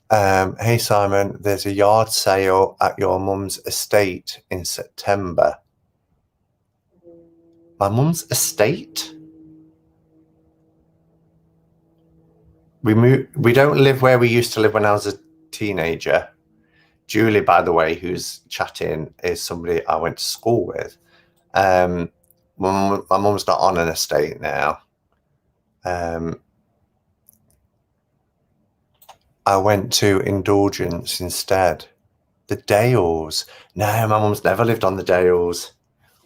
Hey Simon, there's a yard sale at your mum's estate in September. My mum's estate? We don't live where we used to live when I was a teenager. Julie, by the way, who's chatting, is somebody I went to school with. My mum's not on an estate now. I went to Indulgence instead. The Dales. No, my mum's never lived on the Dales.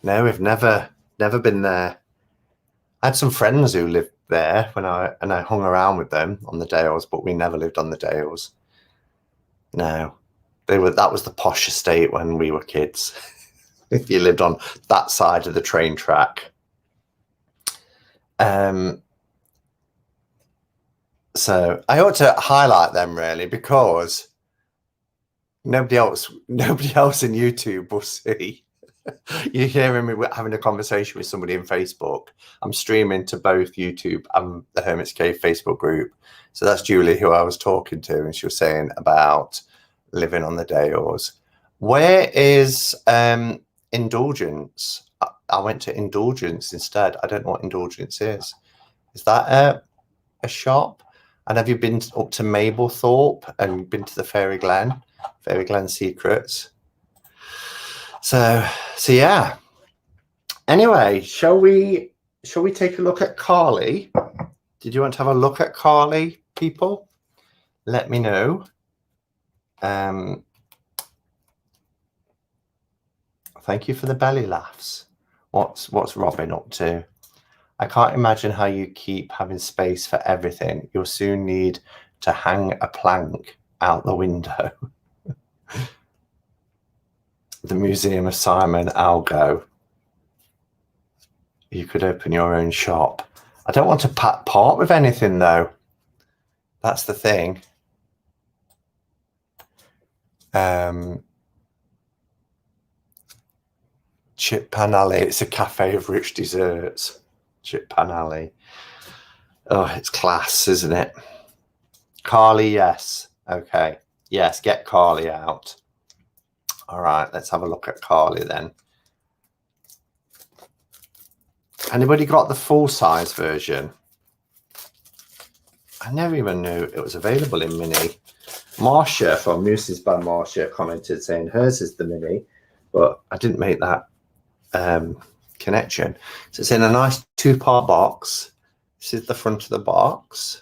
No, we've never been there. I had some friends who lived there when I hung around with them on the Dales, but we never lived on the Dales. No, that was the posh estate when we were kids. If you lived on that side of the train track. So I ought to highlight them really, because nobody else in YouTube will see. You're hearing me having a conversation with somebody in Facebook. I'm streaming to both YouTube and the Hermit's Cave Facebook group. So that's Julie, who I was talking to, and she was saying about living on the Dales. Where is Indulgence? I went to Indulgence instead. I don't know what Indulgence is. Is that a shop? And have you been up to Mablethorpe and been to the Fairy Glen Secrets? So yeah. Anyway, shall we take a look at Carly? Did you want to have a look at Carly, people? Let me know. Thank you for the belly laughs. What's Robin up to? I can't imagine how you keep having space for everything. You'll soon need to hang a plank out the window. The Museum of Simon, I'll go. You could open your own shop. I don't want to part with anything though. That's the thing. Chip Pan Alley. It's a cafe of rich desserts. Chip Pan Alley. Oh, it's class, isn't it? Carly, yes. Okay. Yes, get Carly out. All right, let's have a look at Carly then. Anybody got the full-size version? I never even knew it was available in mini. Marcia from Mooses by Marcia commented saying hers is the mini, but I didn't make that connection. So it's in a nice 2-part box. This is the front of the box.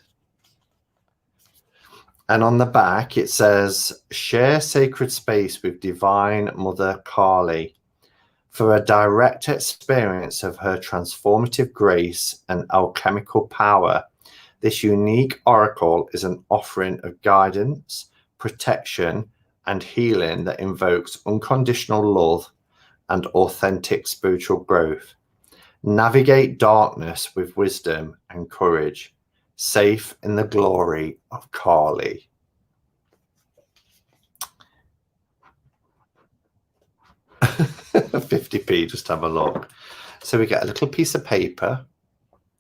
And on the back, it says, share sacred space with Divine Mother Kali. For a direct experience of her transformative grace and alchemical power, this unique oracle is an offering of guidance, protection, and healing that invokes unconditional love and authentic spiritual growth. Navigate darkness with wisdom and courage, safe in the glory of Kali. £50p, just have a look. So we get a little piece of paper.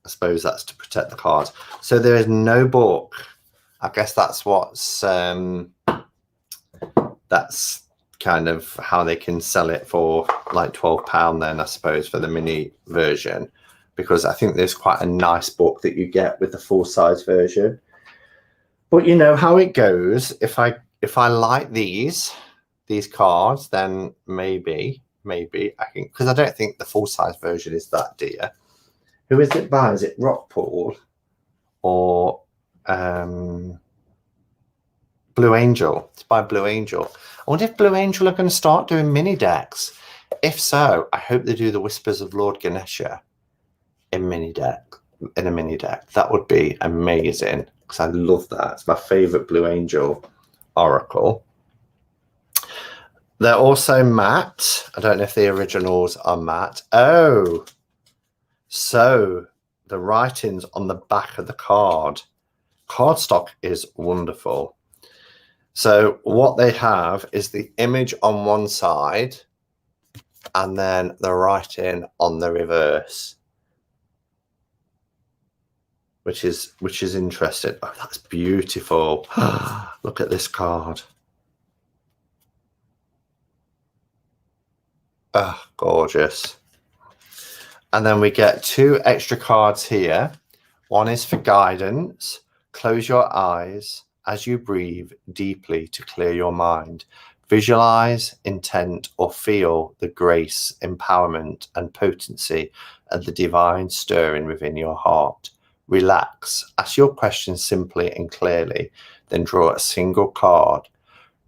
I suppose that's to protect the cards. So there is no book. I guess that's what's that's kind of how they can sell it for like £12 then, I suppose, for the mini version, because I think there's quite a nice book that you get with the full-size version. But you know how it goes. If I like these cards, then maybe I think, because I don't think the full-size version is that dear. Who is it by? Is it Rockpool or Blue Angel? It's by Blue Angel. I wonder if Blue Angel are going to start doing mini decks. If so, I hope they do the Whispers of Lord Ganesha in a mini deck. That would be amazing, because I love that. It's my favorite Blue Angel oracle. They're also matte. I don't know if the originals are matte. Oh, so the writings on the back of the cardstock is wonderful. So what they have is the image on one side and then the writing on the reverse, which is interesting. Oh, that's beautiful. Look at this card. Oh, gorgeous. And then we get 2 extra cards here. One is for guidance. Close your eyes as you breathe deeply to clear your mind. Visualize, intent, or feel the grace, empowerment, and potency of the divine stirring within your heart. Relax. Ask your questions simply and clearly, then draw a single card.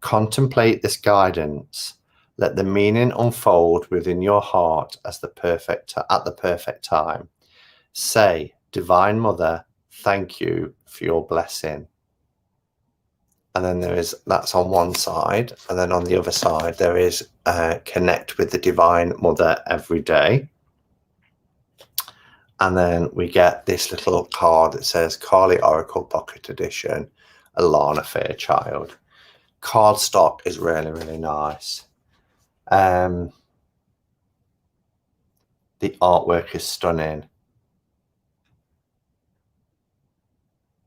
Contemplate this guidance. Let the meaning unfold within your heart at the perfect time. Say, Divine Mother, thank you for your blessing. And then that's on one side. And then on the other side, there is connect with the Divine Mother every day. And then we get this little card that says Kali Oracle Pocket Edition, Alana Fairchild. Cardstock is really, really nice. The artwork is stunning.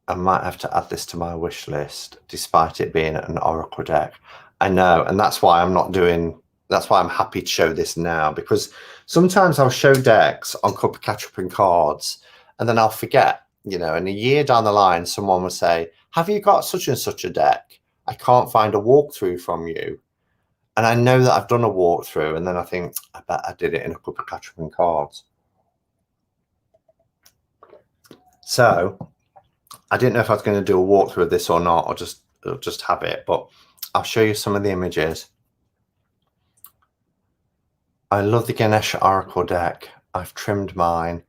I might have to add this to my wish list, despite it being an oracle deck. I know, and that's why I'm happy to show this now, because sometimes I'll show decks on Cuppa Catch Up and Cards, and then I'll forget, you know, and a year down the line, someone will say, have you got such and such a deck? I can't find a walkthrough from you. And I know that I've done a walkthrough, and then I think, I bet I did it in a Cuppa Catch Up and Cards. So I didn't know if I was going to do a walkthrough of this or not, or just have it, but I'll show you some of the images. I love the Ganesha Oracle deck. I've trimmed mine.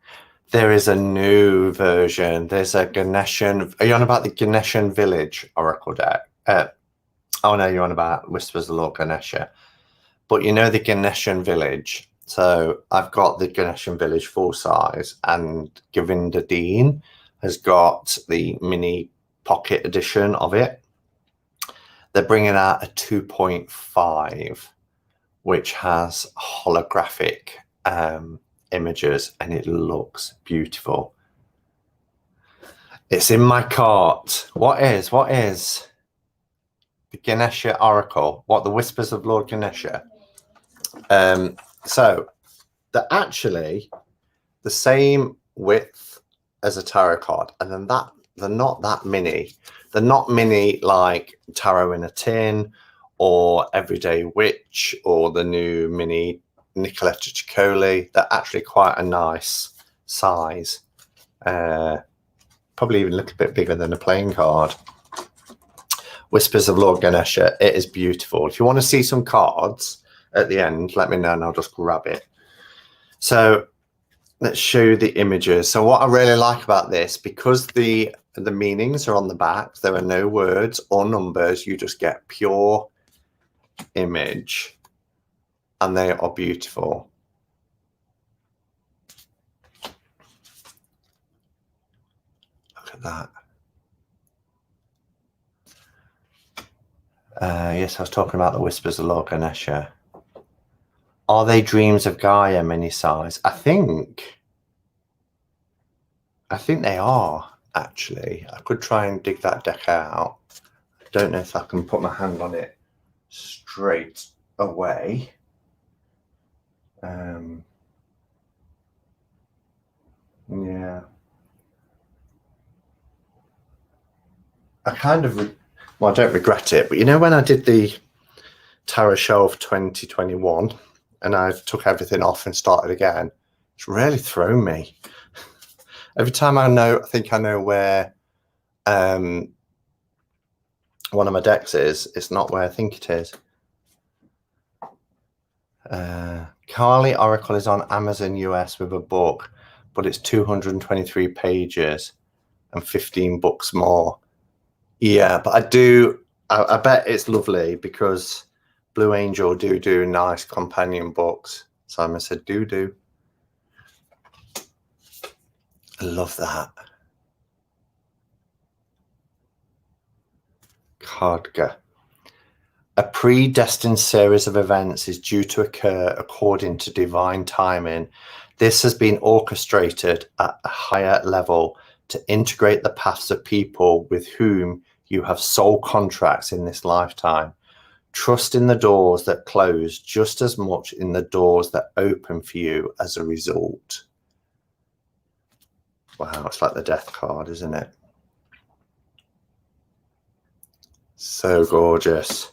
There is a new version. There's a Ganeshan. Are you on about the Ganeshan Village Oracle deck? Oh no, you're on about Whispers of the Lord Ganesha. But you know the Ganeshan Village. So I've got the Ganeshan Village full size, and Govinda Dean has got the mini pocket edition of it. They're bringing out a 2.5, which has holographic images, and it looks beautiful. It's in my cart. What is the Ganesha Oracle? What, the Whispers of Lord Ganesha? So they're actually the same width as a tarot card, and then they're not that mini. They're not mini like Tarot in a Tin or Everyday Witch or the new mini Nicoletta Ciccoli. They're actually quite a nice size, probably even a little bit bigger than a playing card. Whispers of Lord Ganesha, it is beautiful. If you want to see some cards, at the end, let me know and I'll just grab it. So let's show you the images. So what I really like about this, because the meanings are on the back, there are no words or numbers, you just get pure image, and they are beautiful. Look at that. Yes, I was talking about the Whispers of Lord Ganesha. Are they Dreams of Gaia mini size? I think they are, actually. I could try and dig that deck out. I don't know if I can put my hand on it straight away. Yeah. I kind of, well, I don't regret it, but you know when I did the Tarot Show of 2021 and I took everything off and started again, it's really thrown me. Every time I think I know where one of my decks is, it's not where I think it is. Kali Oracle is on Amazon US with a book, but it's 223 pages and 15 books more. Yeah, but I bet it's lovely because Blue Angel do nice companion books. Simon said do. I love that. Khadga. A predestined series of events is due to occur according to divine timing. This has been orchestrated at a higher level to integrate the paths of people with whom you have soul contracts in this lifetime. Trust in the doors that close just as much in the doors that open for you as a result. Wow, it's like the death card, isn't it? So gorgeous.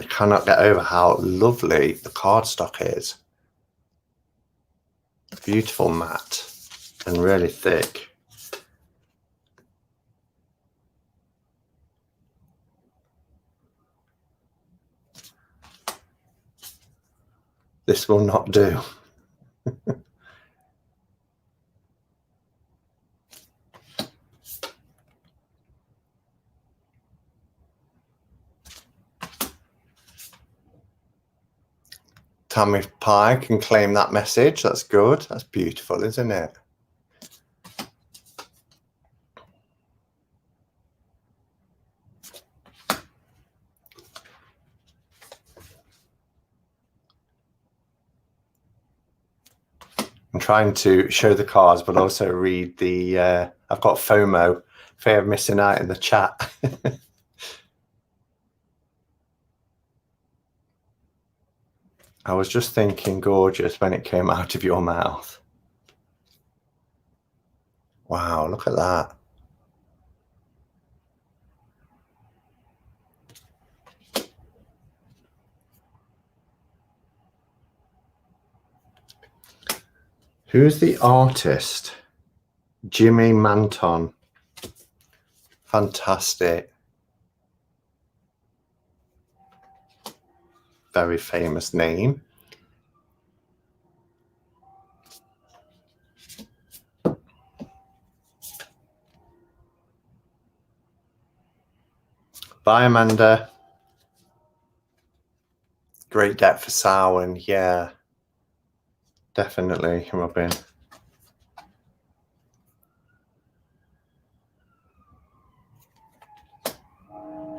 I cannot get over how lovely the cardstock is. Beautiful matte and really thick. This will not do. Tammy Pie can claim that message. That's good. That's beautiful, isn't it? I'm trying to show the cards, but also read the, I've got FOMO, fear of missing out in the chat. I was just thinking gorgeous when it came out of your mouth. Wow, look at that. Who's the artist? Jimmy Manton. Fantastic. Very famous name. Bye, Amanda. Great deck for Samhain, yeah. Definitely, Robin.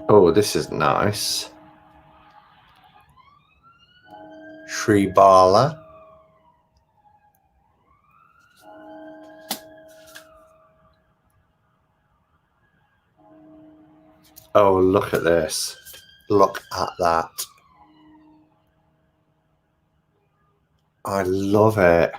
Oh, this is nice. Sri Bala. Oh, look at this. Look at that. I love it.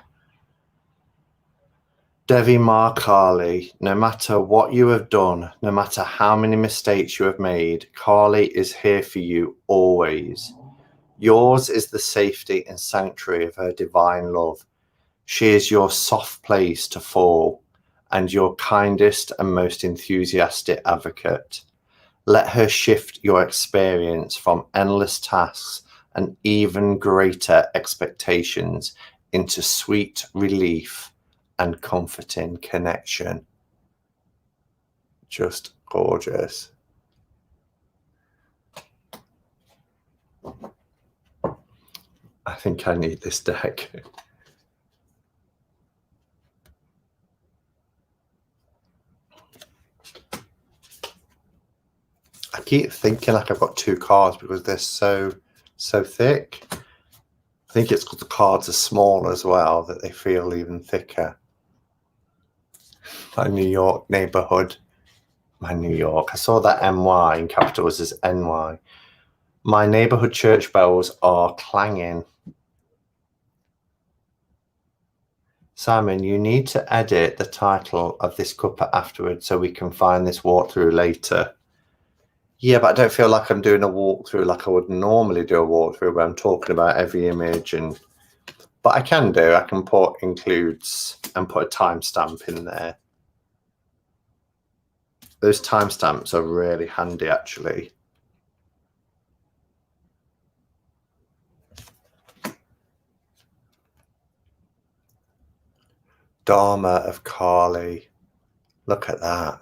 Devi Ma Kali, no matter what you have done, no matter how many mistakes you have made, Kali is here for you always. Yours is the safety and sanctuary of her divine love. She is your soft place to fall and your kindest and most enthusiastic advocate. Let her shift your experience from endless tasks and even greater expectations into sweet relief and comforting connection. Just gorgeous. I think I need this deck. I keep thinking like I've got two cards because they're so thick. I think it's because the cards are small as well that they feel even thicker. My New York neighborhood. My New York. I saw that NY in capitals as NY. My neighborhood church bells are clanging. Simon, you need to edit the title of this cuppa afterwards so we can find this walkthrough later. Yeah, but I don't feel like I'm doing a walkthrough like I would normally do a walkthrough where I'm talking about every image but I can do. I can put includes and put a timestamp in there. Those timestamps are really handy, actually. Dharma of Kali. Look at that.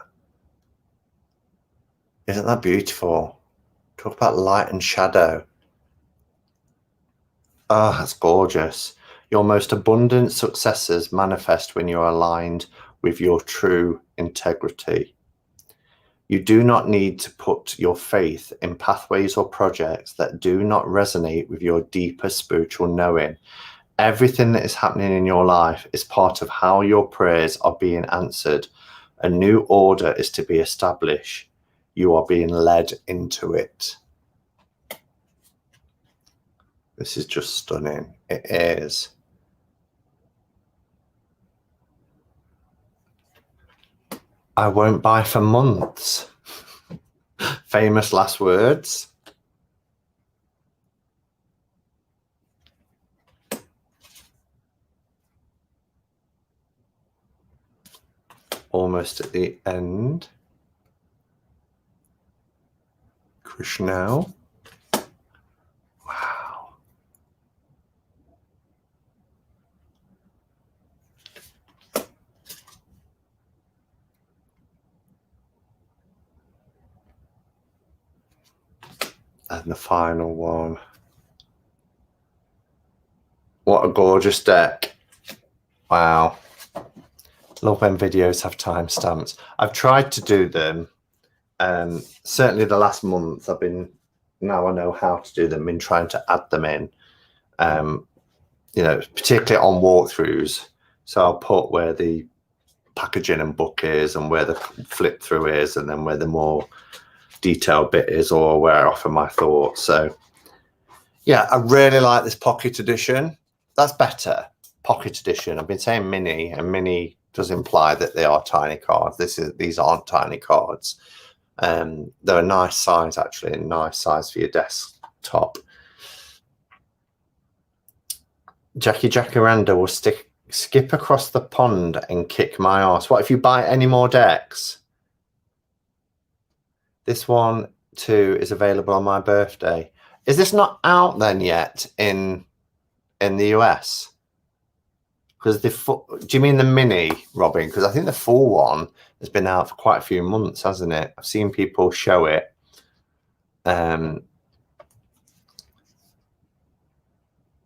Isn't that beautiful? Talk about light and shadow. Oh, that's gorgeous. Your most abundant successes manifest when you're aligned with your true integrity. You do not need to put your faith in pathways or projects that do not resonate with your deeper spiritual knowing. Everything that is happening in your life is part of how your prayers are being answered. A new order is to be established. You are being led into it. This is just stunning. It is. I won't buy for months. Famous last words. Almost at the end. Krishna. Wow. And the final one. What a gorgeous deck. Wow. Love when videos have timestamps. I've tried to do them. Certainly the last month now I know how to do them, been trying to add them in, particularly on walkthroughs. So I'll put where the packaging and book is and where the flip through is and then where the more detailed bit is or where I offer my thoughts. So yeah, I really like this pocket edition. That's better. Pocket edition. I've been saying mini, and mini does imply that they are tiny cards. These aren't tiny cards. They're a nice size, actually, a nice size for your desktop. Jackie Jacaranda will skip across the pond and kick my ass. What if you buy any more decks? This one too is available on my birthday. Is this not out then yet in the US? Because do you mean the mini, Robin? Because I think the full one has been out for quite a few months, hasn't it? I've seen people show it.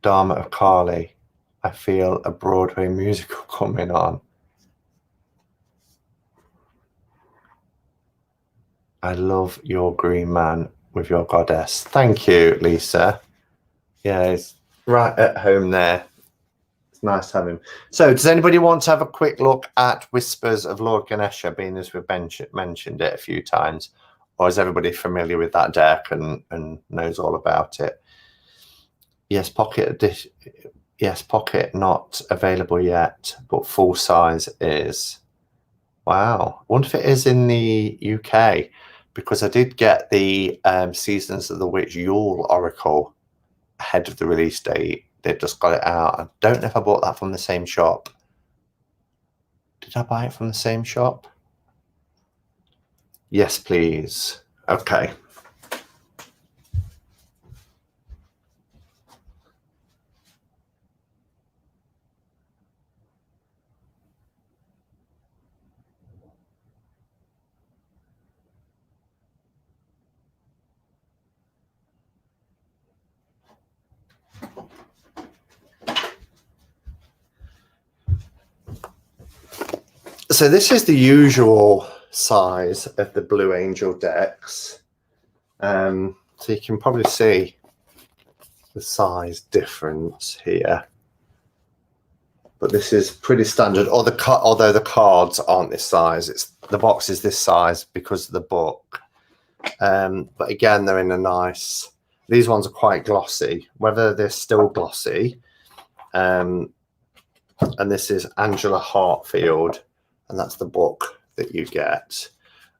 Dharma of Kali. I feel a Broadway musical coming on. I love your green man with your goddess. Thank you, Lisa. Yeah, it's right at home there. It's nice to have him. So does anybody want to have a quick look at Whispers of Lord Ganesha, being as we've mentioned it a few times? Or is everybody familiar with that deck and knows all about it? Yes, pocket not available yet, but full size is. Wow. I wonder if it is in the UK, because I did get the Seasons of the Witch Yule Oracle ahead of the release date. They've just got it out. I don't know if I bought that from the same shop. Did I buy it from the same shop? Yes, please. Okay. So this is the usual size of the Blue Angel decks. So you can probably see the size difference here. But this is pretty standard. Although the cards aren't this size, the box is this size because of the book. But again, they're in a nice. These ones are quite glossy. Whether they're still glossy, and this is Angela Hartfield, and that's the book that you get.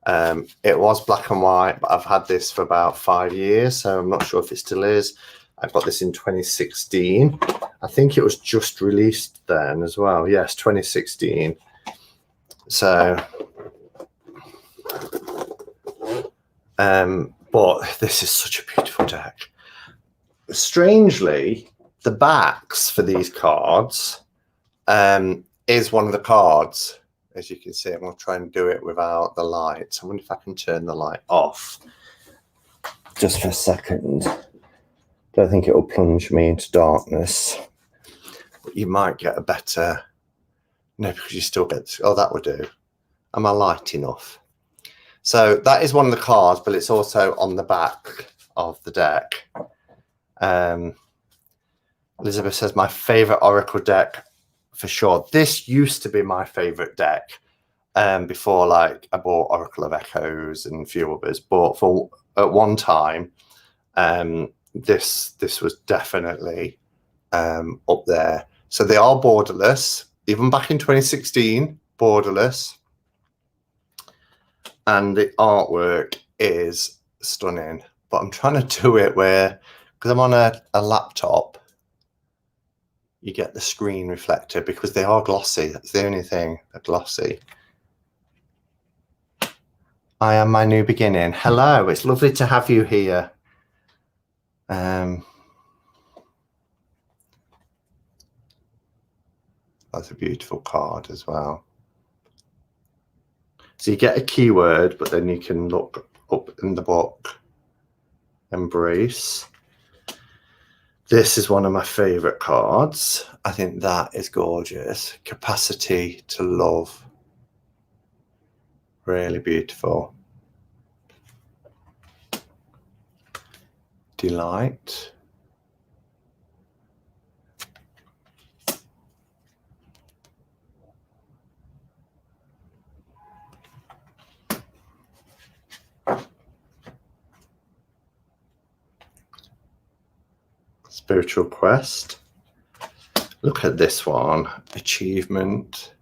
It was black and white, but I've had this for about 5 years, so I'm not sure if it still is. I got this in 2016. I think it was just released then as well. Yes, 2016. So, but this is such a beautiful deck. Strangely, the backs for these cards is one of the cards. As you can see, I'm going to try and do it without the light. I wonder if I can turn the light off just for a second. Don't think it will plunge me into darkness. But you might get a better... No, because you still get... Oh, that would do. Am I light enough? So that is one of the cards, but it's also on the back of the deck. Elizabeth says, my favourite Oracle deck for sure. This used to be my favourite deck before, like, I bought Oracle of Echoes and a few others. But at one time, this was definitely up there. So they are borderless, even back in 2016, borderless. And the artwork is stunning. But I'm trying to do it where, because I'm on a laptop, you get the screen reflector because they are glossy. That's the only thing, they're glossy. I am my new beginning. Hello, it's lovely to have you here. That's a beautiful card as well. So you get a keyword, but then you can look up in the book. Embrace. This is one of my favorite cards. I think that is gorgeous. Capacity to love. Really beautiful. Delight. Spiritual quest. Look at this one. Achievement.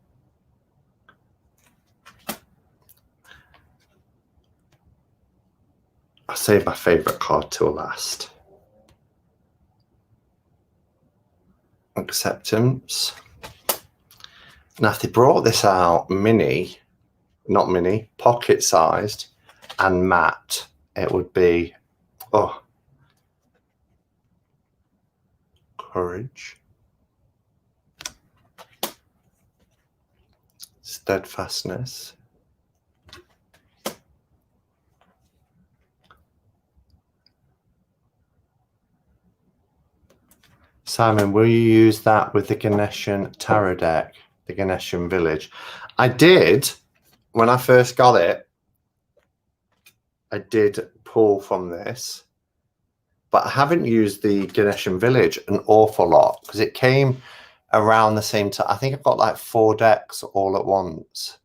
I save my favourite card till last. Acceptance. Now, if they brought this out pocket sized and matte, it would be, oh, courage, steadfastness, Simon, will you use that with the Ganeshan tarot deck, the Ganeshan Village? I did. When I first got it, I did pull from this, but I haven't used the Ganeshan Village an awful lot because it came around the same time. I think I've got like 4 decks all at once.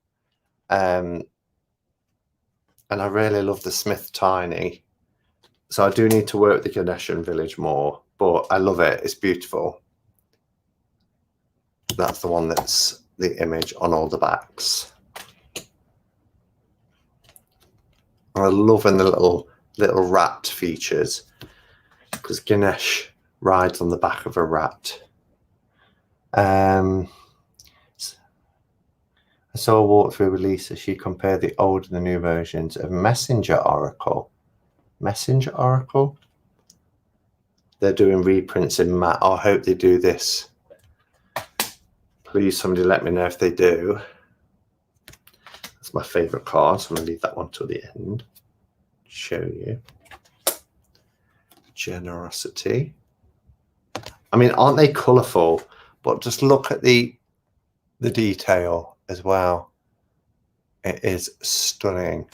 And I really love the Smith Tiny. So I do need to work the Ganeshan Village more, but I love it. It's beautiful. That's the one that's the image on all the backs. I love in the little rat features because Ganesh rides on the back of a rat. I I saw a walkthrough with Lisa. She compared the old and the new versions of Messenger Oracle. Messenger Oracle? They're doing reprints in matte. I hope they do this. Please, somebody let me know if they do. That's my favourite card, so I'm going to leave that one till the end. Show you. Generosity. I mean, aren't they colourful? But just look at the detail as well. It is stunning.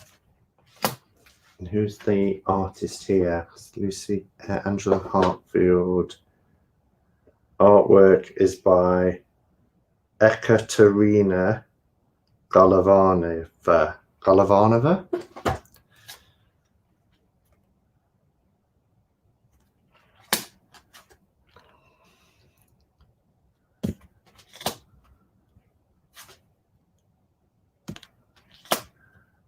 And who's the artist here? It's Lucy Angela Hartfield. Artwork is by Ekaterina Golovanova. Golovanova?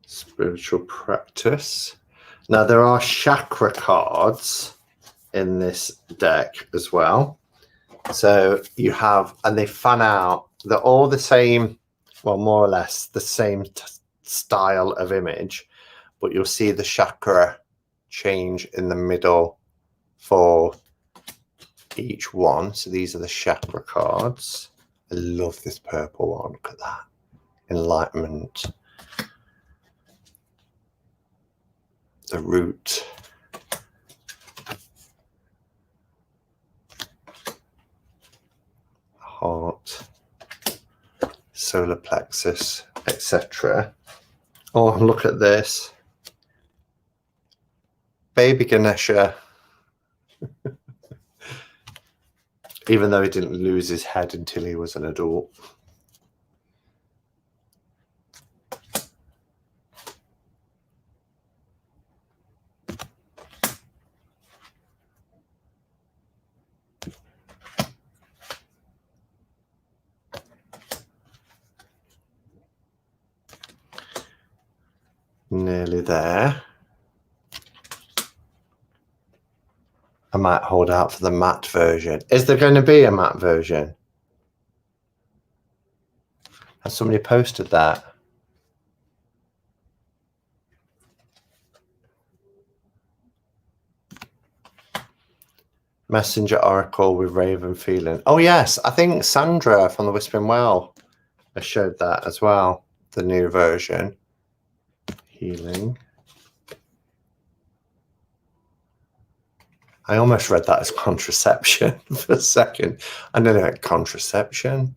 Spiritual practice. Now there are chakra cards in this deck as well. So you have, and they fan out. They're all the same, well, more or less the same style of image, but you'll see the chakra change in the middle for each one. So these are the chakra cards. I love this purple one. Look at that. Enlightenment. The root. Heart. Solar plexus, etc. Oh, look at this. Baby Ganesha. Even though he didn't lose his head until he was an adult. Nearly there. I might hold out for the matte version. Is there going to be a matte version? Has somebody posted that? Messenger Oracle with Raven Feeling. Oh yes, I think Sandra from the Whispering Well has showed that as well. The new version. Healing. I almost read that as contraception for a second. I know like contraception.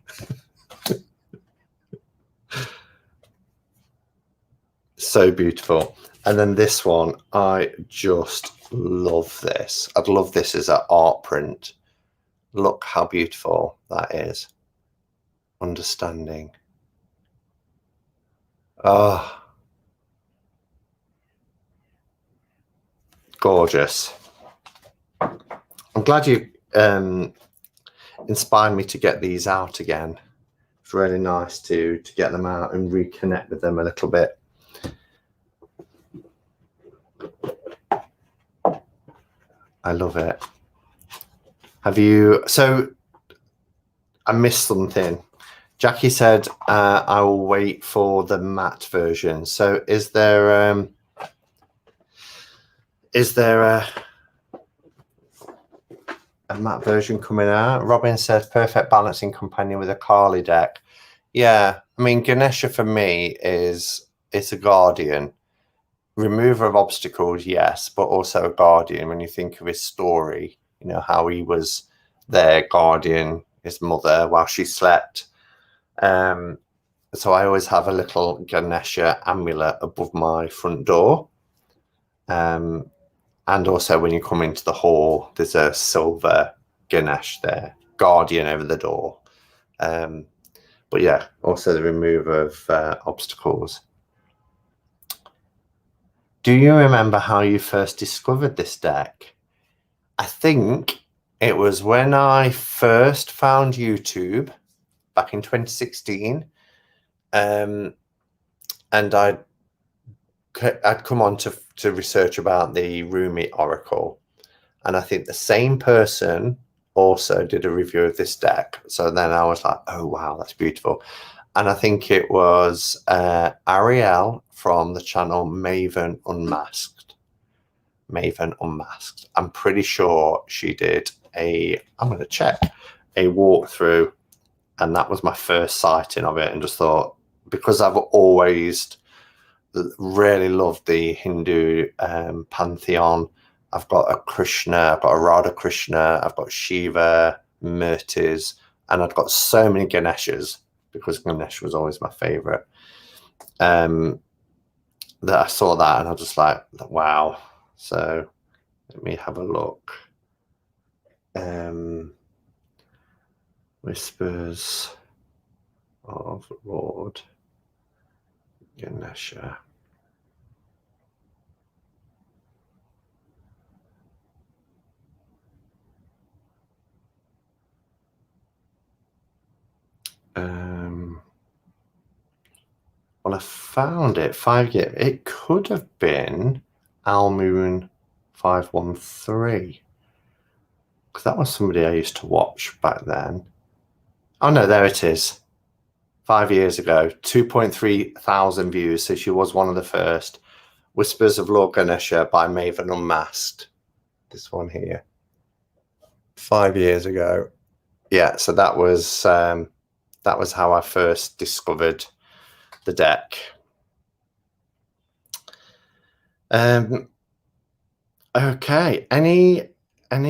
So beautiful. And then this one, I just love this. I'd love this as an art print. Look how beautiful that is. Understanding. Oh, gorgeous. I'm glad you inspired me to get these out again. It's really nice to get them out and reconnect with them a little bit. I love it. Have you, so I missed something. Jackie said, I will wait for the matte version. So is there a matte version coming out? Robin says, perfect balancing companion with a Kali deck. Yeah, I mean, Ganesha for me it's a guardian. Remover of obstacles, yes, but also a guardian. When you think of his story, you know, how he was there guardian his mother while she slept. So I always have a little Ganesha amulet above my front door. And also when you come into the hall, there's a silver Ganesh there, guardian over the door. But yeah, also the remover of obstacles. Do you remember how you first discovered this deck? I think it was when I first found YouTube back in 2016. And I'd come on to research about the Rumi Oracle. And I think the same person also did a review of this deck. So then I was like, oh, wow, that's beautiful. and I think it was Ariel from the channel Maven Unmasked. I'm pretty sure she did I'm going to check, a walkthrough, and that was my first sighting of it, and just thought, because I've always really loved the Hindu pantheon. I've got a Krishna, I've got a Radha Krishna, I've got Shiva, Murtis, and I've got so many Ganeshas, because Ganesh was always my favorite. That I saw that and I was just like, wow. So let me have a look. Whispers of Lord Ganesha. Well, I found it 5 years. It could have been Almoon 513, because that was somebody I used to watch back then. Oh no, there it is. 5 years ago, 2.3 thousand views. So she was one of the first. Whispers of Lord Ganesha by Maven Unmasked. This one here. 5 years ago. Yeah, so that was how I first discovered the deck. Okay, any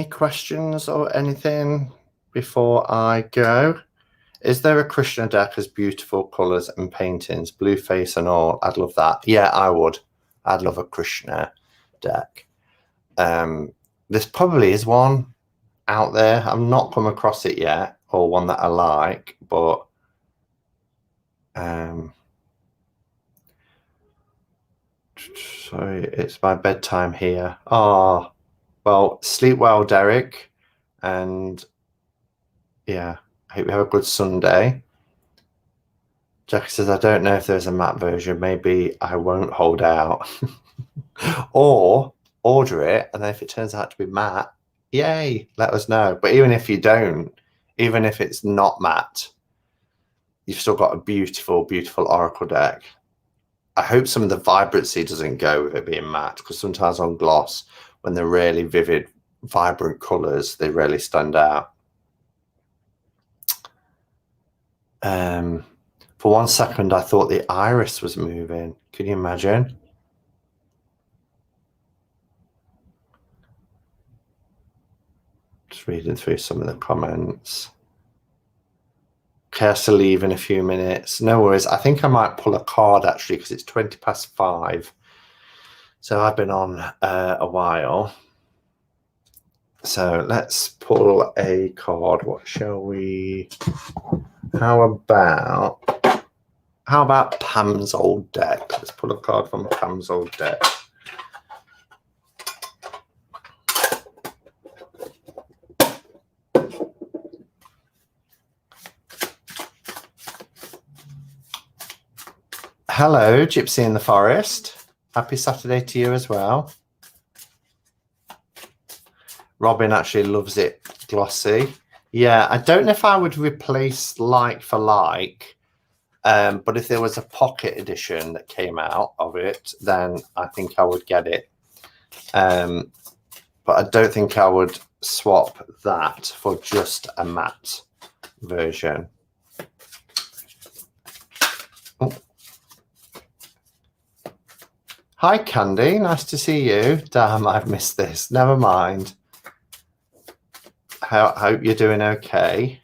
questions or anything before I go? Is there a Krishna deck as beautiful colours and paintings, blue face and all? I'd love that. Yeah, I would. I'd love a Krishna deck. This probably is one out there. I've not come across it yet, or one that I like, but sorry, it's my bedtime here. Oh, well, sleep well, Derek, and yeah, I hope you have a good Sunday. Jack says, I don't know if there's a matte version. Maybe I won't hold out. Or order it, and then if it turns out to be matte, yay, let us know. But even if you don't, even if it's not matte, you've still got a beautiful, beautiful Oracle deck. I hope some of the vibrancy doesn't go with it being matte, because sometimes on gloss, when they're really vivid, vibrant colours, they really stand out. For 1 second, I thought the iris was moving. Can you imagine? Just reading through some of the comments. Okay, I have to leave in a few minutes. No worries. I think I might pull a card, actually, because it's 5:20. So I've been on a while. So let's pull a card. What shall we... How about Pam's old deck? Let's pull a card from Pam's old deck. Hello, Gypsy in the Forest. Happy Saturday to you as well. Robin actually loves it glossy. Yeah, I don't know if I would replace like for like, but if there was a pocket edition that came out of it, then I think I would get it. But I don't think I would swap that for just a matte version. Oh. Hi, Candy. Nice to see you. Damn, I've missed this. Never mind. Hope you're doing okay.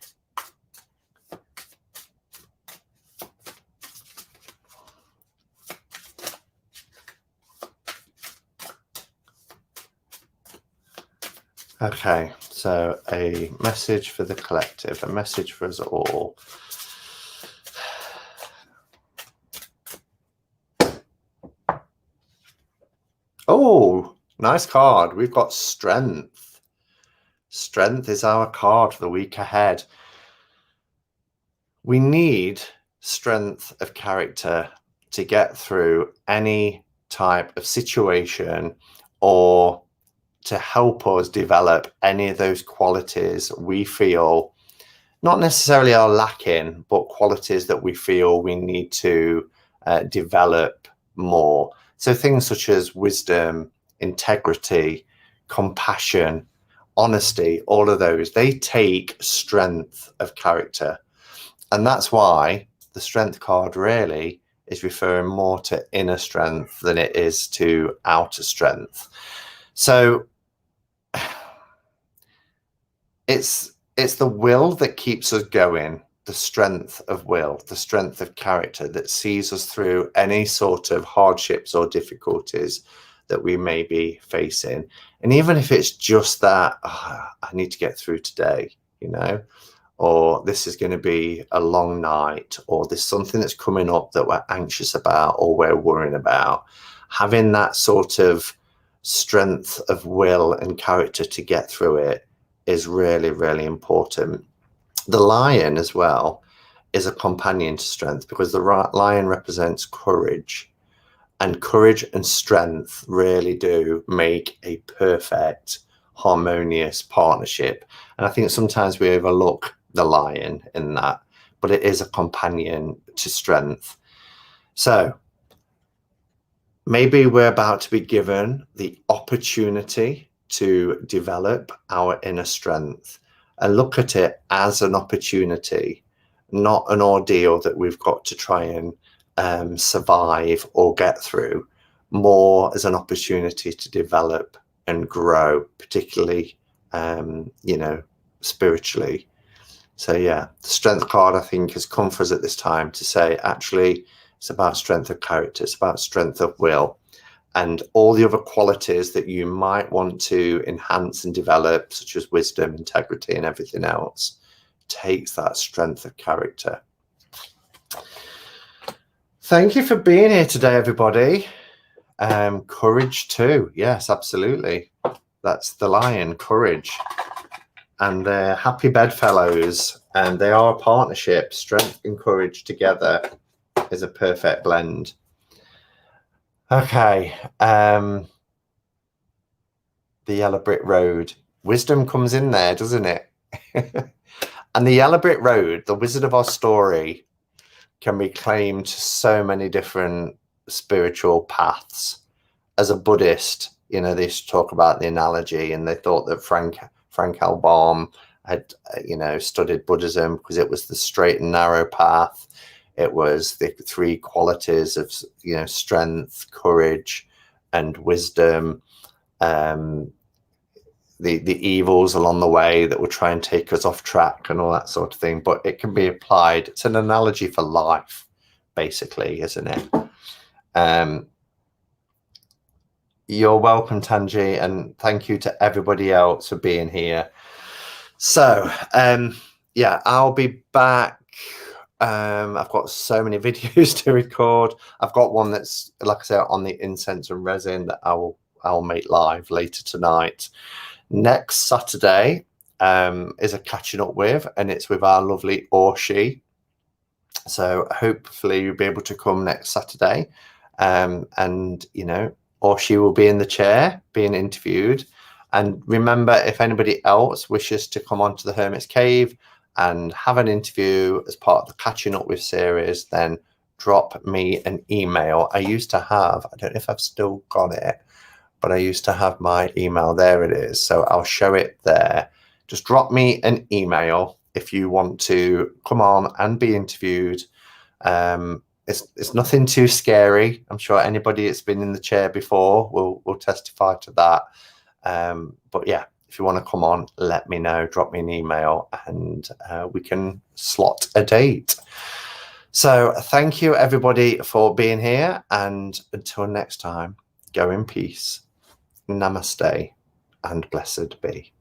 Okay, so a message for the collective, a message for us all. Oh, nice card. We've got strength. Strength is our card for the week ahead. We need strength of character to get through any type of situation, or to help us develop any of those qualities we feel not necessarily are lacking, but qualities that we feel we need to develop more. So things such as wisdom, integrity, compassion, honesty, all of those, they take strength of character. And that's why the strength card really is referring more to inner strength than it is to outer strength. So it's the will that keeps us going, the strength of will, the strength of character that sees us through any sort of hardships or difficulties that we may be facing. And even if it's just that, I need to get through today, you know, or this is going to be a long night, or there's something that's coming up that we're anxious about or we're worrying about, having that sort of strength of will and character to get through it is really, really important. The lion as well is a companion to strength, because the lion represents courage, and courage and strength really do make a perfect, harmonious partnership. And I think sometimes we overlook the lion in that, but it is a companion to strength. So maybe we're about to be given the opportunity to develop our inner strength and look at it as an opportunity, not an ordeal that we've got to try and survive or get through, more as an opportunity to develop and grow, particularly, you know, spiritually. So yeah, the strength card, I think, has come for us at this time to say, actually, it's about strength of character, it's about strength of will, and all the other qualities that you might want to enhance and develop, such as wisdom, integrity, and everything else, takes that strength of character. Thank you for being here today, everybody. Courage too. Yes, absolutely. That's the lion, courage. And they're happy bedfellows, and they are a partnership. Strength and courage together is a perfect blend. Okay. The yellow brick road. Wisdom comes in there, doesn't it? And the yellow brick road, the wizard of our story, can be claimed to so many different spiritual paths. As a Buddhist, you know, they used to talk about the analogy, and they thought that Frank Albaum had, you know, studied Buddhism because it was the straight and narrow path. It was the three qualities of, you know, strength, courage, and wisdom. The evils along the way that will try and take us off track and all that sort of thing. But it can be applied. It's an analogy for life, basically, isn't it? You're welcome, Tanji, and thank you to everybody else for being here. So, yeah, I'll be back. I've got so many videos to record. I've got one that's, like I said, on the incense and resin that I'll make live later tonight. Next Saturday is a catching up with, and it's with our lovely Orshi. So hopefully you'll be able to come next Saturday, and you know, Orshi will be in the chair being interviewed. And remember, if anybody else wishes to come onto the Hermit's Cave and have an interview as part of the Catching Up With series, then drop me an email. I used to have, I don't know if I've still got it, but I used to have my email. There it is. So I'll show it there. Just drop me an email if you want to come on and be interviewed. It's nothing too scary. I'm sure anybody that's been in the chair before will testify to that. But yeah, if you want to come on, let me know, drop me an email, and we can slot a date. So thank you, everybody, for being here. And until next time, go in peace. Namaste and blessed be.